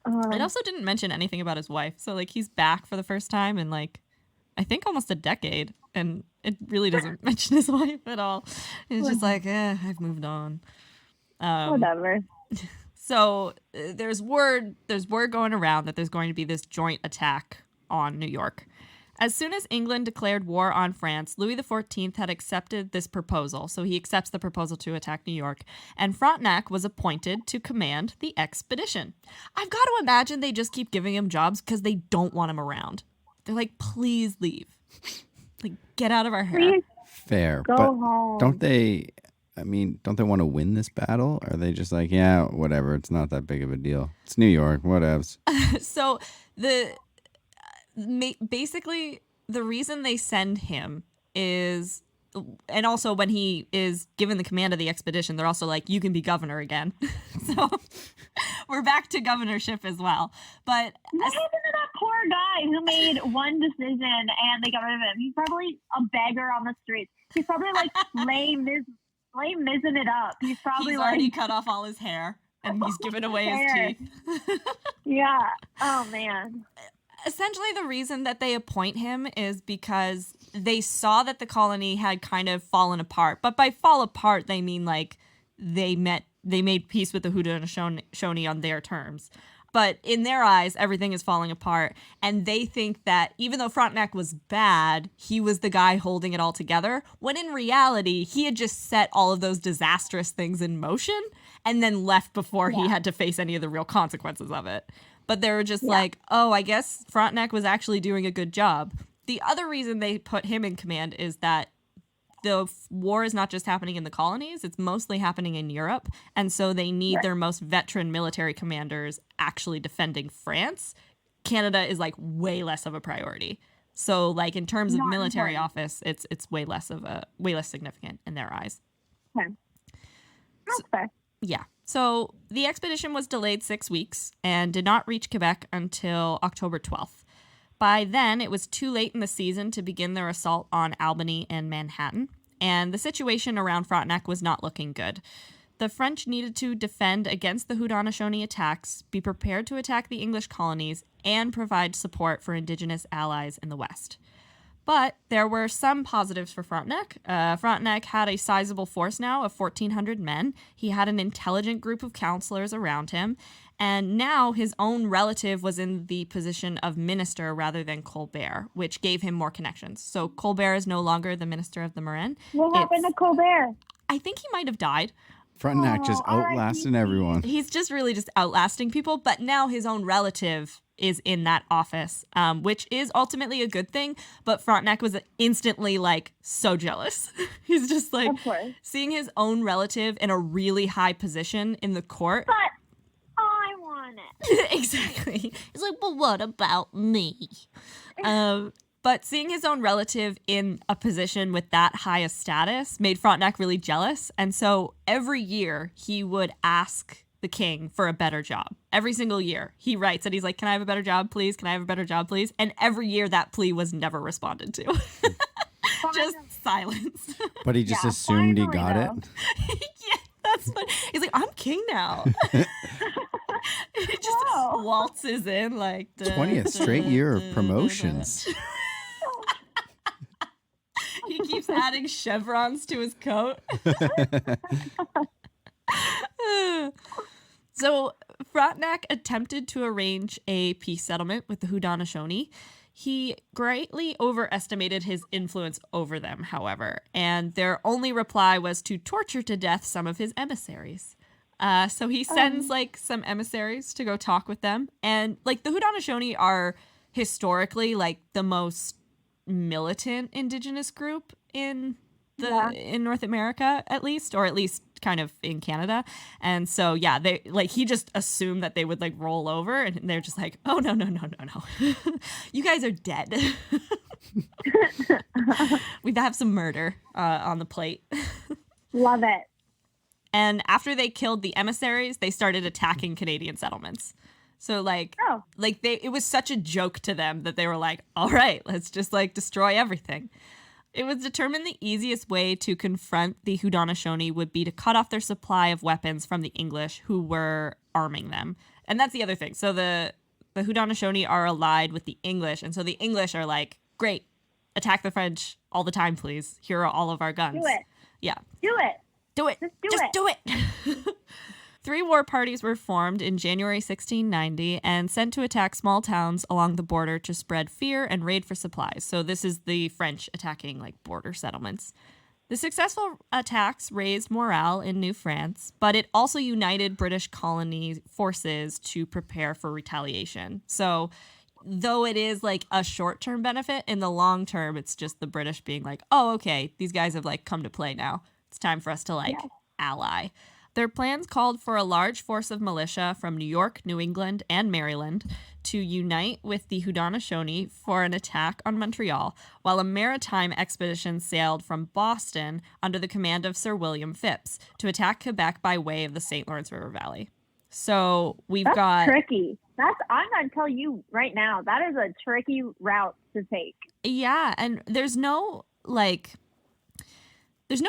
Speaker 1: It also didn't mention anything about his wife. So like he's back for the first time in like I think almost a decade, and it really doesn't mention his wife at all. It's just like, I've moved on.
Speaker 2: Whatever.
Speaker 1: So there's word going around that there's going to be this joint attack on New York. As soon as England declared war on France, Louis XIV had accepted this proposal. So he accepts the proposal to attack New York. And Frontenac was appointed to command the expedition. I've got to imagine they just keep giving him jobs because they don't want him around. They're like, please leave. Like, get out of our hair.
Speaker 2: Please
Speaker 3: Fair.
Speaker 2: go
Speaker 3: but
Speaker 2: home.
Speaker 3: don't they want to win this battle? Or are they just like, yeah, whatever. It's not that big of a deal. It's New York. Whatevs.
Speaker 1: So basically the reason they send him is, and also when he is given the command of the expedition, they're also like, you can be governor again. So we're back to governorship as well. But
Speaker 2: what happened to that poor guy who made one decision and they got rid of him? He's probably a beggar on the streets. He's probably like lame mizzing it up. He's probably
Speaker 1: already cut off all his hair and he's given away his teeth.
Speaker 2: Yeah. Oh man.
Speaker 1: Essentially, the reason that they appoint him is because they saw that the colony had kind of fallen apart. But by fall apart, they mean like they made peace with the Haudenosaunee on their terms. But in their eyes, everything is falling apart. And they think that even though Frontenac was bad, he was the guy holding it all together. When in reality, he had just set all of those disastrous things in motion and then left before he had to face any of the real consequences of it. But they were just like, oh, I guess Frontenac was actually doing a good job. The other reason they put him in command is that the war is not just happening in the colonies, it's mostly happening in Europe. And so they need their most veteran military commanders actually defending France. Canada is like way less of a priority. So like in terms of military office, it's way less significant in their eyes.
Speaker 2: Okay. That's fair.
Speaker 1: Yeah. So the expedition was delayed 6 weeks and did not reach Quebec until October 12th. By then, it was too late in the season to begin their assault on Albany and Manhattan, and the situation around Frontenac was not looking good. The French needed to defend against the Haudenosaunee attacks, be prepared to attack the English colonies, and provide support for Indigenous allies in the West. But there were some positives for Frontenac. Frontenac had a sizable force now of 1,400 men. He had an intelligent group of counselors around him. And now his own relative was in the position of minister rather than Colbert, which gave him more connections. So Colbert is no longer the minister of the Marin.
Speaker 2: What happened to Colbert?
Speaker 1: I think he might have died.
Speaker 3: Frontenac just outlasting everyone.
Speaker 1: He's just really just outlasting people. But now his own relative is in that office, which is ultimately a good thing. But Frontenac was instantly like so jealous. He's just like seeing his own relative in a really high position in the court.
Speaker 2: But I want on it.
Speaker 1: Exactly. He's like, but what about me? But seeing his own relative in a position with that high a status made Frontenac really jealous. And so every year he would ask the king for a better job. Every single year he writes and he's like, can I have a better job, please? Can I have a better job, please? And every year that plea was never responded to. Just silence.
Speaker 3: But he just assumed he got it.
Speaker 1: Yeah, that's what he's like, I'm king now. He just waltzes in like
Speaker 3: 20th straight year of promotions.
Speaker 1: He keeps adding chevrons to his coat. So Frontenac attempted to arrange a peace settlement with the Haudenosaunee. He greatly overestimated his influence over them, however, and their only reply was to torture to death some of his emissaries. So he sends like some emissaries to go talk with them, and like the Haudenosaunee are historically like the most militant indigenous group in in North America, at least kind of in Canada. And so they like he just assumed that they would like roll over, and they're just like, oh no you guys are dead. We have some murder on the plate.
Speaker 2: Love it.
Speaker 1: And after they killed the emissaries, they started attacking Canadian settlements. So it was such a joke to them that they were like, all right, let's just like destroy everything. It was determined the easiest way to confront the Haudenosaunee would be to cut off their supply of weapons from the English who were arming them. And that's the other thing. So the Haudenosaunee are allied with the English. And so the English are like, great, attack the French all the time, please. Here are all of our guns.
Speaker 2: Do it.
Speaker 1: Yeah.
Speaker 2: Do it.
Speaker 1: Do it. Just do it. 3 war parties were formed in January 1690 and sent to attack small towns along the border to spread fear and raid for supplies. So this is the French attacking like border settlements. The successful attacks raised morale in New France, but it also united British colony forces to prepare for retaliation. So though it is like a short-term benefit, in the long term, it's just the British being like, oh, okay, these guys have like come to play now. It's time for us to like ally. Their plans called for a large force of militia from New York, New England, and Maryland to unite with the Haudenosaunee for an attack on Montreal, while a maritime expedition sailed from Boston under the command of Sir William Phipps to attack Quebec by way of the St. Lawrence River Valley. So
Speaker 2: That's tricky. I'm going to tell you right now, that is a tricky route to take.
Speaker 1: Yeah, and there's no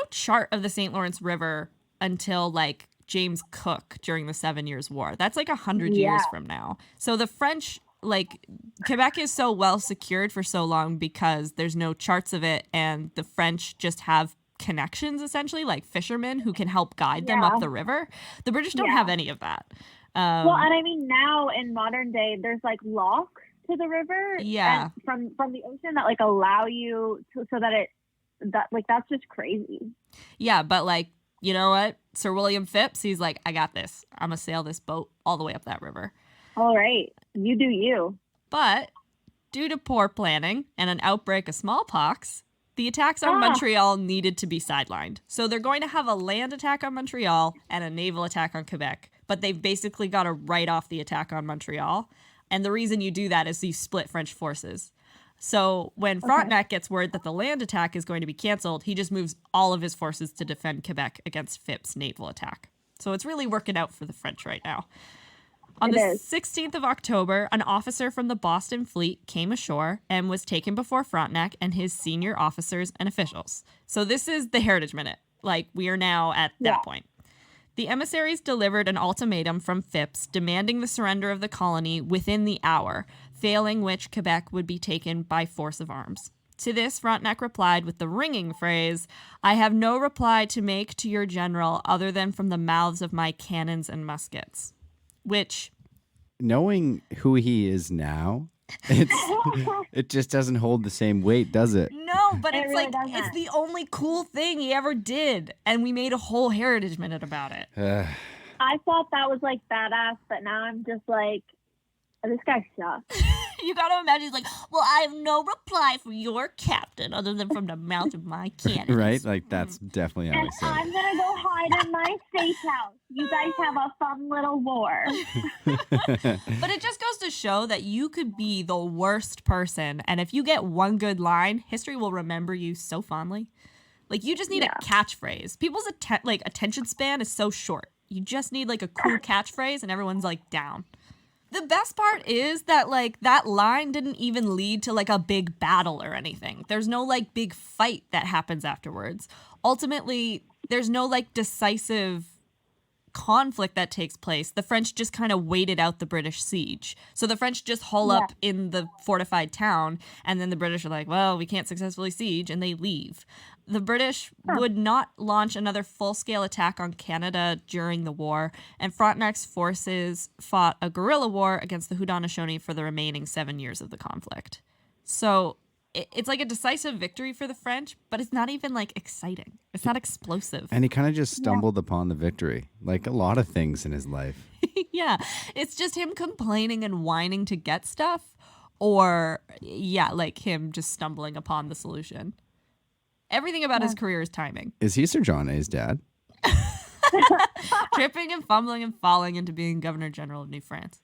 Speaker 1: chart of the St. Lawrence River until like James Cook during the 7 Years' War. That's like 100 years from now. So the French, like Quebec is so well secured for so long because there's no charts of it, and the French just have connections essentially, like fishermen who can help guide them up the river. The British don't have any of that.
Speaker 2: Well, and I mean now in modern day, there's like locks to the river, and from the ocean that like allow you to, so that that's just crazy. Yeah,
Speaker 1: but like, you know what? Sir William Phipps, he's like, I got this. I'm going to sail this boat all the way up that river.
Speaker 2: All right. You do you.
Speaker 1: But due to poor planning and an outbreak of smallpox, the attacks on Montreal needed to be sidelined. So they're going to have a land attack on Montreal and a naval attack on Quebec. But they've basically got to write off the attack on Montreal. And the reason you do that is you split French forces. So when Frontenac gets word that the land attack is going to be canceled, he just moves all of his forces to defend Quebec against Phipps' naval attack. So it's really working out for the French right now. On the 16th of October, an officer from the Boston fleet came ashore and was taken before Frontenac and his senior officers and officials. So this is the Heritage Minute. Like, we are now at that point. The emissaries delivered an ultimatum from Phipps demanding the surrender of the colony within the hour, failing which Quebec would be taken by force of arms. To this, Frontenac replied with the ringing phrase, "I have no reply to make to your general other than from the mouths of my cannons and muskets." Which,
Speaker 3: knowing who he is now, it just doesn't hold the same weight, does it?
Speaker 1: No, but it's
Speaker 2: really
Speaker 1: like,
Speaker 2: doesn't.
Speaker 1: it's the only cool thing he ever did. And we made a whole Heritage Minute about it.
Speaker 2: I thought that was like badass, but now I'm just like, this guy sucks.
Speaker 1: You gotta imagine he's like, well, I have no reply for your captain other than from the mouth of my cannon.
Speaker 3: Right? Like, that's definitely how
Speaker 2: And
Speaker 3: he said
Speaker 2: I'm gonna go hide in my safe house. You guys have a fun little war.
Speaker 1: But it just goes to show that you could be the worst person, and if you get one good line, history will remember you so fondly. Like, you just need a catchphrase. People's attention span is so short. You just need like a cool catchphrase and everyone's like down. The best part is that like that line didn't even lead to like a big battle or anything. There's no like big fight that happens afterwards. Ultimately, there's no like decisive conflict that takes place. The French just kind of waited out the British siege. So the French just haul up in the fortified town, and then the British are like, well, we can't successfully siege, and they leave. The British would not launch another full-scale attack on Canada during the war, and Frontenac's forces fought a guerrilla war against the Haudenosaunee for the remaining 7 years of the conflict. So it's like a decisive victory for the French, but it's not even like exciting. It's not explosive.
Speaker 3: And he kind of just stumbled upon the victory, like a lot of things in his life.
Speaker 1: Yeah, it's just him complaining and whining to get stuff, or like him just stumbling upon the solution. Everything about his career is timing.
Speaker 3: Is he Sir John A.'s dad?
Speaker 1: Tripping and fumbling and falling into being Governor General of New France.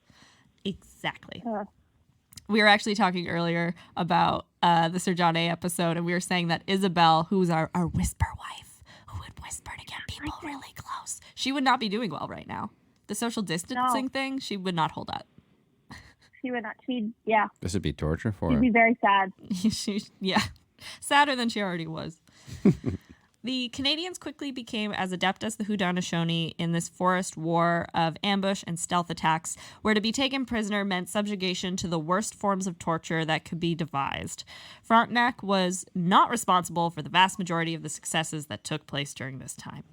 Speaker 1: Exactly. We were actually talking earlier about the Sir John A. episode, and we were saying that Isabel, who's our whisper wife, who would whisper to get people really close, she would not be doing well right now. The social distancing thing, she would not hold up.
Speaker 2: She would not.
Speaker 3: This would be torture for
Speaker 2: She'd
Speaker 3: her.
Speaker 2: be very sad.
Speaker 1: Sadder than she already was. The Canadians quickly became as adept as the Haudenosaunee in this forest war of ambush and stealth attacks, where to be taken prisoner meant subjugation to the worst forms of torture that could be devised. Frontenac was not responsible for the vast majority of the successes that took place during this time.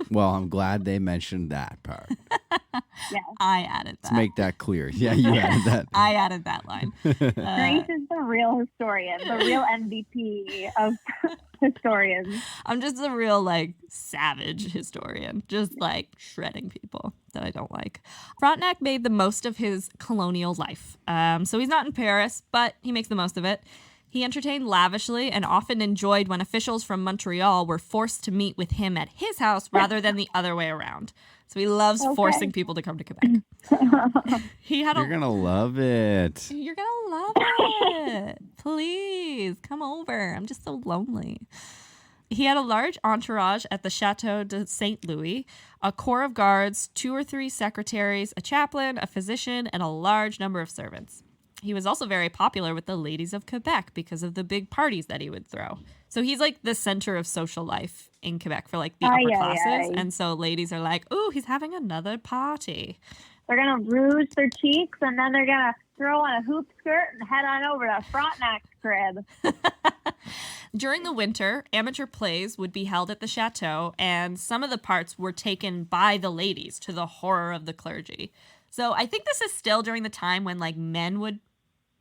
Speaker 3: Well, I'm glad they mentioned that part.
Speaker 1: I added that.
Speaker 3: To make that clear. Yeah, you added that.
Speaker 1: I added that line.
Speaker 2: Grace is the real historian, the real MVP of historians.
Speaker 1: I'm just a real, like, savage historian, just, like, shredding people that I don't like. Frontenac made the most of his colonial life. So he's not in Paris, but he makes the most of it. He entertained lavishly and often enjoyed when officials from Montreal were forced to meet with him at his house rather than the other way around. So he loves forcing people to come to Quebec. You're
Speaker 3: going to love it.
Speaker 1: You're going to love it. Please, come over. I'm just so lonely. He had a large entourage at the Chateau de St. Louis, a corps of guards, 2 or 3 secretaries, a chaplain, a physician, and a large number of servants. He was also very popular with the ladies of Quebec because of the big parties that he would throw. So he's like the center of social life in Quebec for like the upper classes. And so ladies are like, ooh, he's having another party.
Speaker 2: They're going to rouge their cheeks and then they're going to throw on a hoop skirt and head on over to Frontenac's crib.
Speaker 1: During the winter, amateur plays would be held at the chateau, and some of the parts were taken by the ladies to the horror of the clergy. So I think this is still during the time when like men would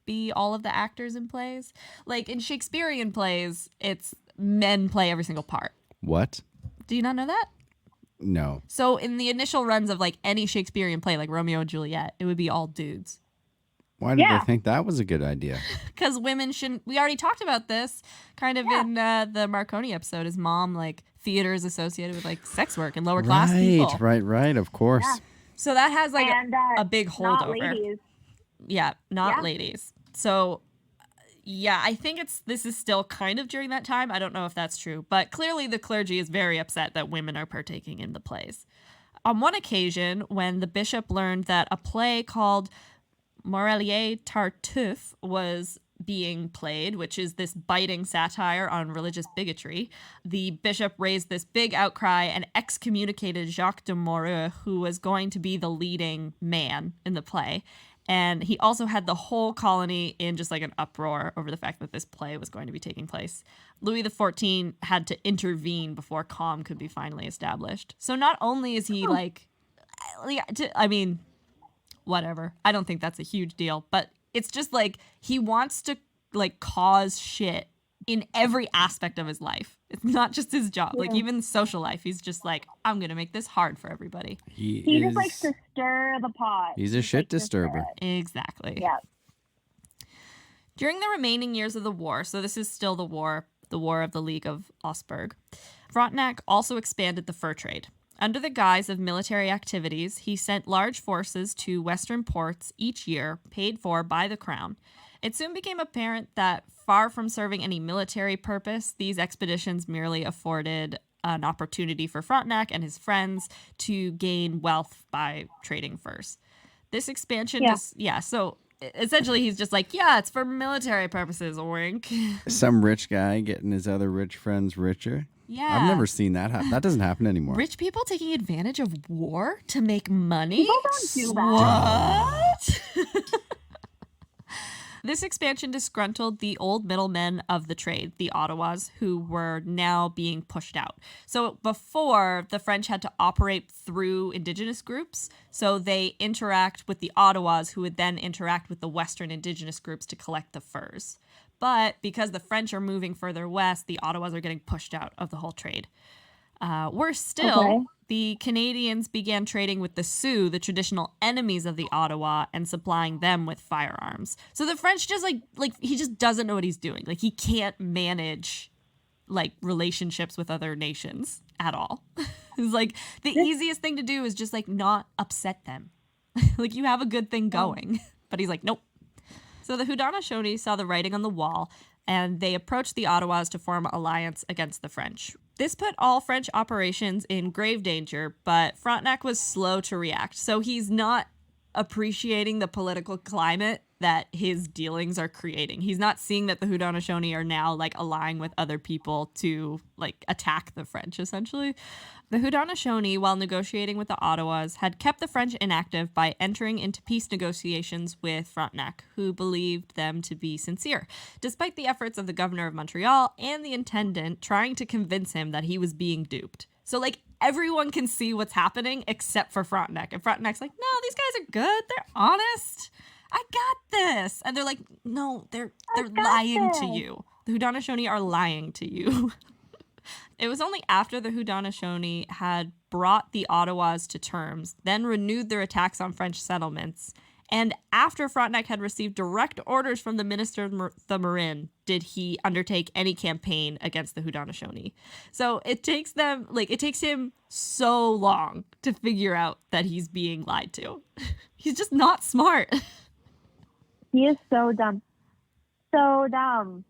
Speaker 1: be all of the actors in plays. Like in Shakespearean plays, it's men play every single part.
Speaker 3: What?
Speaker 1: Do you not know that?
Speaker 3: No.
Speaker 1: So in the initial runs of like any Shakespearean play, like Romeo and Juliet, it would be all dudes.
Speaker 3: Why did they think that was a good idea? Because
Speaker 1: women shouldn't. We already talked about this kind of in the Marconi episode. His mom, like, theater is associated with like sex work and lower class people.
Speaker 3: Right. Of course.
Speaker 1: Yeah. So that has like a big holdover.
Speaker 2: Not ladies.
Speaker 1: Yeah, not ladies. So yeah, I think this is still kind of during that time. I don't know if that's true, but clearly the clergy is very upset that women are partaking in the plays. On one occasion, when the bishop learned that a play called Morelier Tartuffe was being played, which is this biting satire on religious bigotry, the bishop raised this big outcry and excommunicated Jacques de Moreux, who was going to be the leading man in the play. And he also had the whole colony in just like an uproar over the fact that this play was going to be taking place. Louis XIV had to intervene before calm could be finally established. So not only is he whatever. I don't think that's a huge deal, but it's just like he wants to like cause shit in every aspect of his life. It's not just his job, like even social life. He's just like, I'm going to make this hard for everybody.
Speaker 2: He just likes to stir the pot.
Speaker 3: He's a shit disturber.
Speaker 1: Exactly.
Speaker 2: Yeah.
Speaker 1: During the remaining years of the war, so this is still the War of the League of Augsburg, Frontenac also expanded the fur trade. Under the guise of military activities, he sent large forces to western ports each year, paid for by the crown. It soon became apparent that, far from serving any military purpose, these expeditions merely afforded an opportunity for Frontenac and his friends to gain wealth by trading furs. This expansion so essentially he's just like, yeah, it's for military purposes, wink.
Speaker 3: Some rich guy getting his other rich friends richer.
Speaker 1: Yeah.
Speaker 3: I've never seen that happen. That doesn't happen anymore.
Speaker 1: Rich people taking advantage of war to make money?
Speaker 2: People don't do that.
Speaker 1: What? This expansion disgruntled the old middlemen of the trade, the Ottawas, who were now being pushed out. So before, the French had to operate through Indigenous groups, so they interact with the Ottawas, who would then interact with the Western Indigenous groups to collect the furs. But because the French are moving further west, the Ottawas are getting pushed out of the whole trade. Worse still, the Canadians began trading with the Sioux, the traditional enemies of the Ottawa, and supplying them with firearms. So the French just like he just doesn't know what he's doing. Like, he can't manage like relationships with other nations at all. It's like the easiest thing to do is just like not upset them. Like, you have a good thing going. But he's like, nope. So the Haudenosaunee saw the writing on the wall, and they approached the Ottawas to form an alliance against the French. This put all French operations in grave danger, but Frontenac was slow to react. So he's not appreciating the political climate that his dealings are creating. He's not seeing that the Haudenosaunee are now like allying with other people to like attack the French, essentially. The Haudenosaunee, while negotiating with the Ottawas, had kept the French inactive by entering into peace negotiations with Frontenac, who believed them to be sincere, despite the efforts of the governor of Montreal and the intendant trying to convince him that he was being duped. So, like, everyone can see what's happening except for Frontenac. And Frontenac's like, no, these guys are good. They're honest. I got this. And they're like, no, they're lying to you. The Haudenosaunee are lying to you. It was only after the Haudenosaunee had brought the Ottawas to terms, then renewed their attacks on French settlements, and after Frontenac had received direct orders from the Minister of the Marine, did he undertake any campaign against the Haudenosaunee. So it takes him so long to figure out that he's being lied to. He's just not smart.
Speaker 2: He is so dumb. So dumb.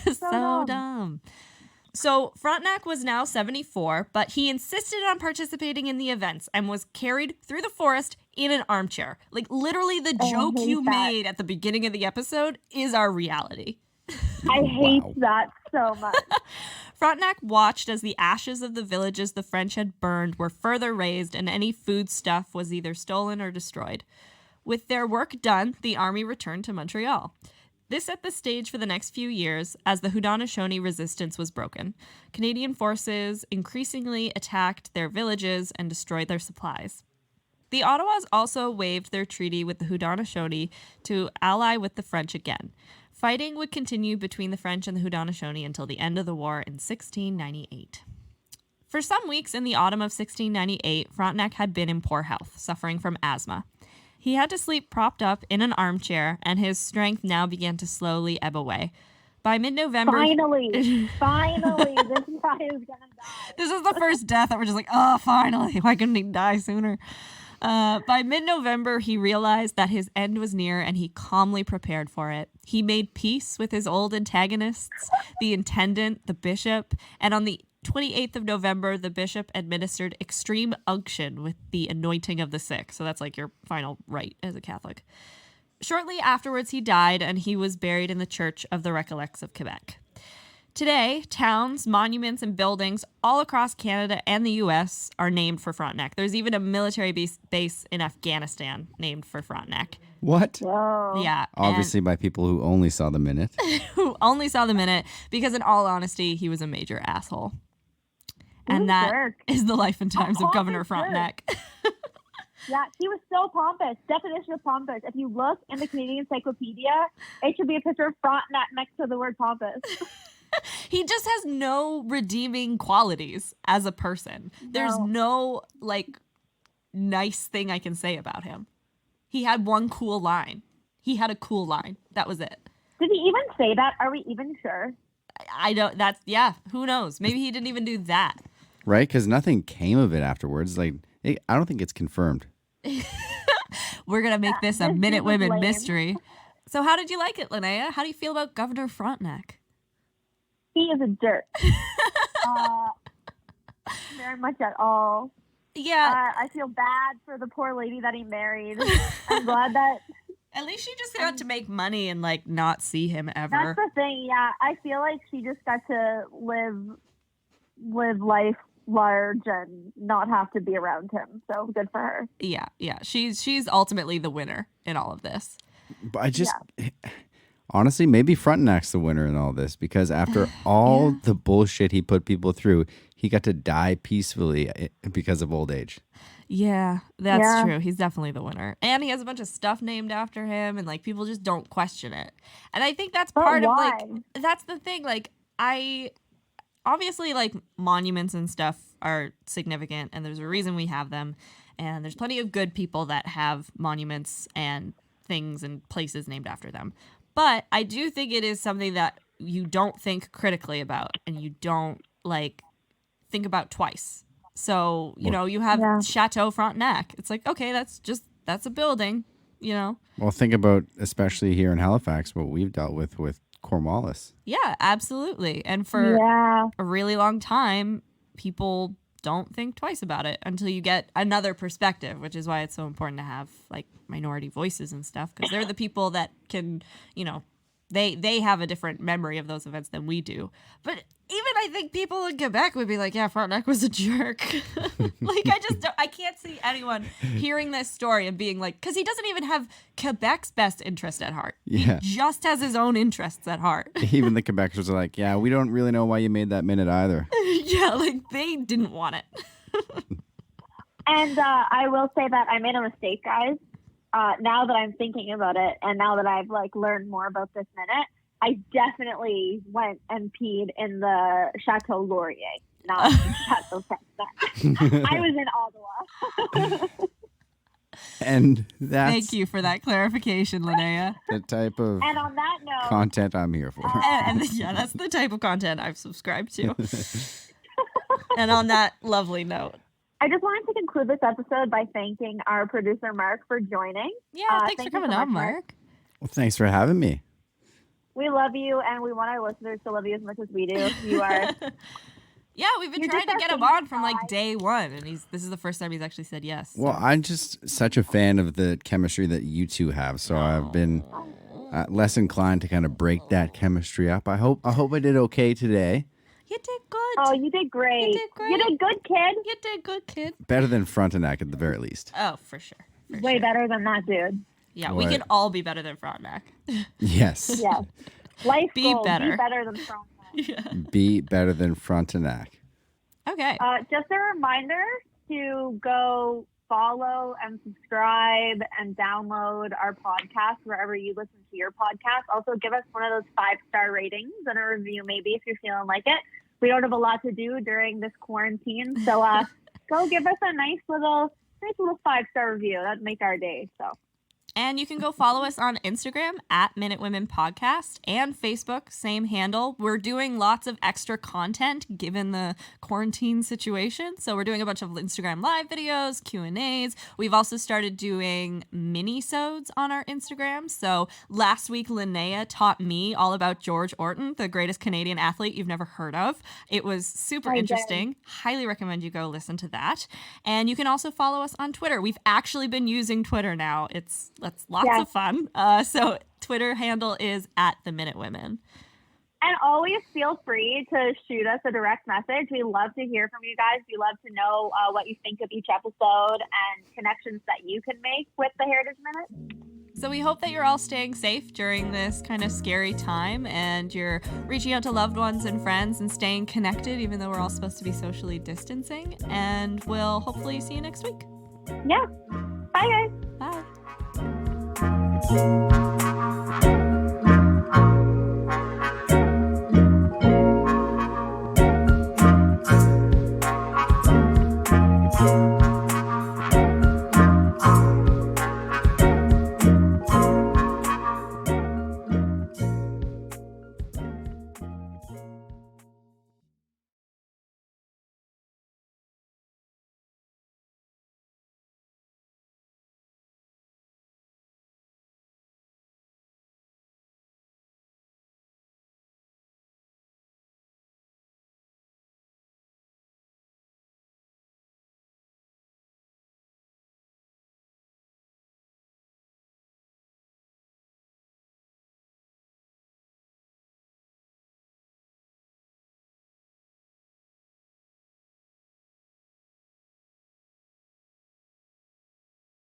Speaker 1: So dumb. So Frontenac was now 74, but he insisted on participating in the events and was carried through the forest in an armchair. Like, literally, the joke you made at the beginning of the episode is our reality.
Speaker 2: I hate that so much.
Speaker 1: Frontenac watched as the ashes of the villages the French had burned were further raised, and any foodstuff was either stolen or destroyed. With their work done, the army returned to Montreal. This set the stage for the next few years as the Haudenosaunee resistance was broken. Canadian forces increasingly attacked their villages and destroyed their supplies. The Ottawas also waived their treaty with the Haudenosaunee to ally with the French again. Fighting would continue between the French and the Haudenosaunee until the end of the war in 1698. For some weeks in the autumn of 1698, Frontenac had been in poor health, suffering from asthma. He had to sleep propped up in an armchair, and his strength now began to slowly ebb away. By mid-November...
Speaker 2: Finally, this guy is going to die.
Speaker 1: This is the first death that we're just like, oh, finally. Why couldn't he die sooner? By mid-November, he realized that his end was near, and he calmly prepared for it. He made peace with his old antagonists, the intendant, the bishop, and on the 28th of November, the bishop administered extreme unction with the anointing of the sick. So that's like your final rite as a Catholic. Shortly afterwards, he died, and he was buried in the Church of the Recollects of Quebec. Today, towns, monuments, and buildings all across Canada and the U.S. are named for Frontenac. There's even a military base in Afghanistan named for Frontenac.
Speaker 3: What?
Speaker 2: Whoa.
Speaker 1: Yeah.
Speaker 3: Obviously by people who only saw the minute.
Speaker 1: Who only saw the minute, because in all honesty, he was a major asshole. And that is the life and times of Governor Frontenac.
Speaker 2: Yeah, he was so pompous. Definition of pompous. If you look in the Canadian Encyclopedia, it should be a picture of Frontenac next to the word pompous.
Speaker 1: He just has no redeeming qualities as a person. There's no, like, nice thing I can say about him. He had one cool line. He had a cool line. That was it.
Speaker 2: Did he even say that? Are we even sure?
Speaker 1: I don't. That's yeah. Who knows? Maybe he didn't even do that.
Speaker 3: Right? Because nothing came of it afterwards. Like, I don't think it's confirmed.
Speaker 1: We're gonna make this a
Speaker 2: This
Speaker 1: Minute
Speaker 2: was
Speaker 1: Women
Speaker 2: lame.
Speaker 1: mystery. So, how did you like it, Linnea? How do you feel about Governor Frontenac?
Speaker 2: He is a jerk. Very much at all.
Speaker 1: Yeah.
Speaker 2: I feel bad for the poor lady that he married. I'm glad that.
Speaker 1: At least she just got to make money and like not see him ever.
Speaker 2: That's the thing. Yeah, I feel like she just got to live life large and not have to be around him. So good for her.
Speaker 1: Yeah. She's ultimately the winner in all of this.
Speaker 3: But I just, honestly, maybe Frontenac's the winner in all this because after all the bullshit he put people through, he got to die peacefully because of old age.
Speaker 1: Yeah, that's true. He's definitely the winner. And he has a bunch of stuff named after him and like people just don't question it. And I think that's part of like, that's the thing. Like obviously like monuments and stuff are significant and there's a reason we have them. And there's plenty of good people that have monuments and things and places named after them. But I do think it is something that you don't think critically about and you don't like think about twice. So, you know, you have Chateau Frontenac. It's like, okay, that's a building, you know.
Speaker 3: Well, think about, especially here in Halifax, what we've dealt with Cornwallis.
Speaker 1: Yeah, absolutely. And for a really long time, people don't think twice about it until you get another perspective, which is why it's so important to have like minority voices and stuff, because they're the people that can, you know, they have a different memory of those events than we do. But even I think people in Quebec would be like, yeah, Frontenac was a jerk. Like, I can't see anyone hearing this story and being like, because he doesn't even have Quebec's best interest at heart.
Speaker 3: Yeah.
Speaker 1: He just has his own interests at heart.
Speaker 3: Even the Quebecers are like, yeah, we don't really know why you made that minute either.
Speaker 1: Yeah, like they didn't want it.
Speaker 2: And I will say that I made a mistake, guys. Now that I'm thinking about it and now that I've like learned more about this minute, I definitely went and peed in the Chateau Laurier, not Chateau Frontenac. I was in Ottawa.
Speaker 3: And that's
Speaker 1: Thank you for that clarification, Linnea.
Speaker 3: the type of
Speaker 2: And on that note,
Speaker 3: content I'm here for.
Speaker 1: And yeah, that's the type of content I've subscribed to. And on that lovely note.
Speaker 2: I just wanted to conclude this episode by thanking our producer, Marc, for joining.
Speaker 1: Yeah, thanks for coming on, Marc.
Speaker 3: Well, thanks for having me.
Speaker 2: We love you, and we want our listeners to love you as much as we do. You are.
Speaker 1: Yeah, we've been trying to get him on from like day one, and this is the first time he's actually said yes. So.
Speaker 3: Well, I'm just such a fan of the chemistry that you two have, so I've been less inclined to kind of break that chemistry up. I hope I did okay today.
Speaker 1: You did good.
Speaker 2: Oh, you did great.
Speaker 1: You did great.
Speaker 2: You did good, kid.
Speaker 1: You did good, kid.
Speaker 3: Better than Frontenac at the very least.
Speaker 1: Oh, for sure.
Speaker 2: Way better than that, dude.
Speaker 1: Yeah, we can all be better than Frontenac.
Speaker 3: Yes.
Speaker 2: Yes. Life
Speaker 1: Be
Speaker 2: goal,
Speaker 1: better.
Speaker 2: Be better than Frontenac.
Speaker 1: Yeah.
Speaker 3: Be better than Frontenac.
Speaker 1: Okay.
Speaker 2: Just a reminder to go follow and subscribe and download our podcast wherever you listen to your podcast. Also, give us one of those 5-star ratings and a review, maybe, if you're feeling like it. We don't have a lot to do during this quarantine, so go give us a nice little 5-star review. That'd make our day. So.
Speaker 1: And you can go follow us on Instagram at Minute Women Podcast and Facebook, same handle. We're doing lots of extra content given the quarantine situation. So we're doing a bunch of Instagram live videos, Q&As. We've also started doing mini-sodes on our Instagram. So last week, Linnea taught me all about George Orton, the greatest Canadian athlete you've never heard of. It was super interesting. Highly recommend you go listen to that. And you can also follow us on Twitter. We've actually been using Twitter now. It's lots of fun. So Twitter handle is at The Minute Women.
Speaker 2: And always feel free to shoot us a direct message. We love to hear from you guys. We love to know what you think of each episode and connections that you can make with the Heritage Minute.
Speaker 1: So we hope that you're all staying safe during this kind of scary time and you're reaching out to loved ones and friends and staying connected, even though we're all supposed to be socially distancing. And we'll hopefully see you next week.
Speaker 2: Yeah. Bye, guys.
Speaker 1: Bye.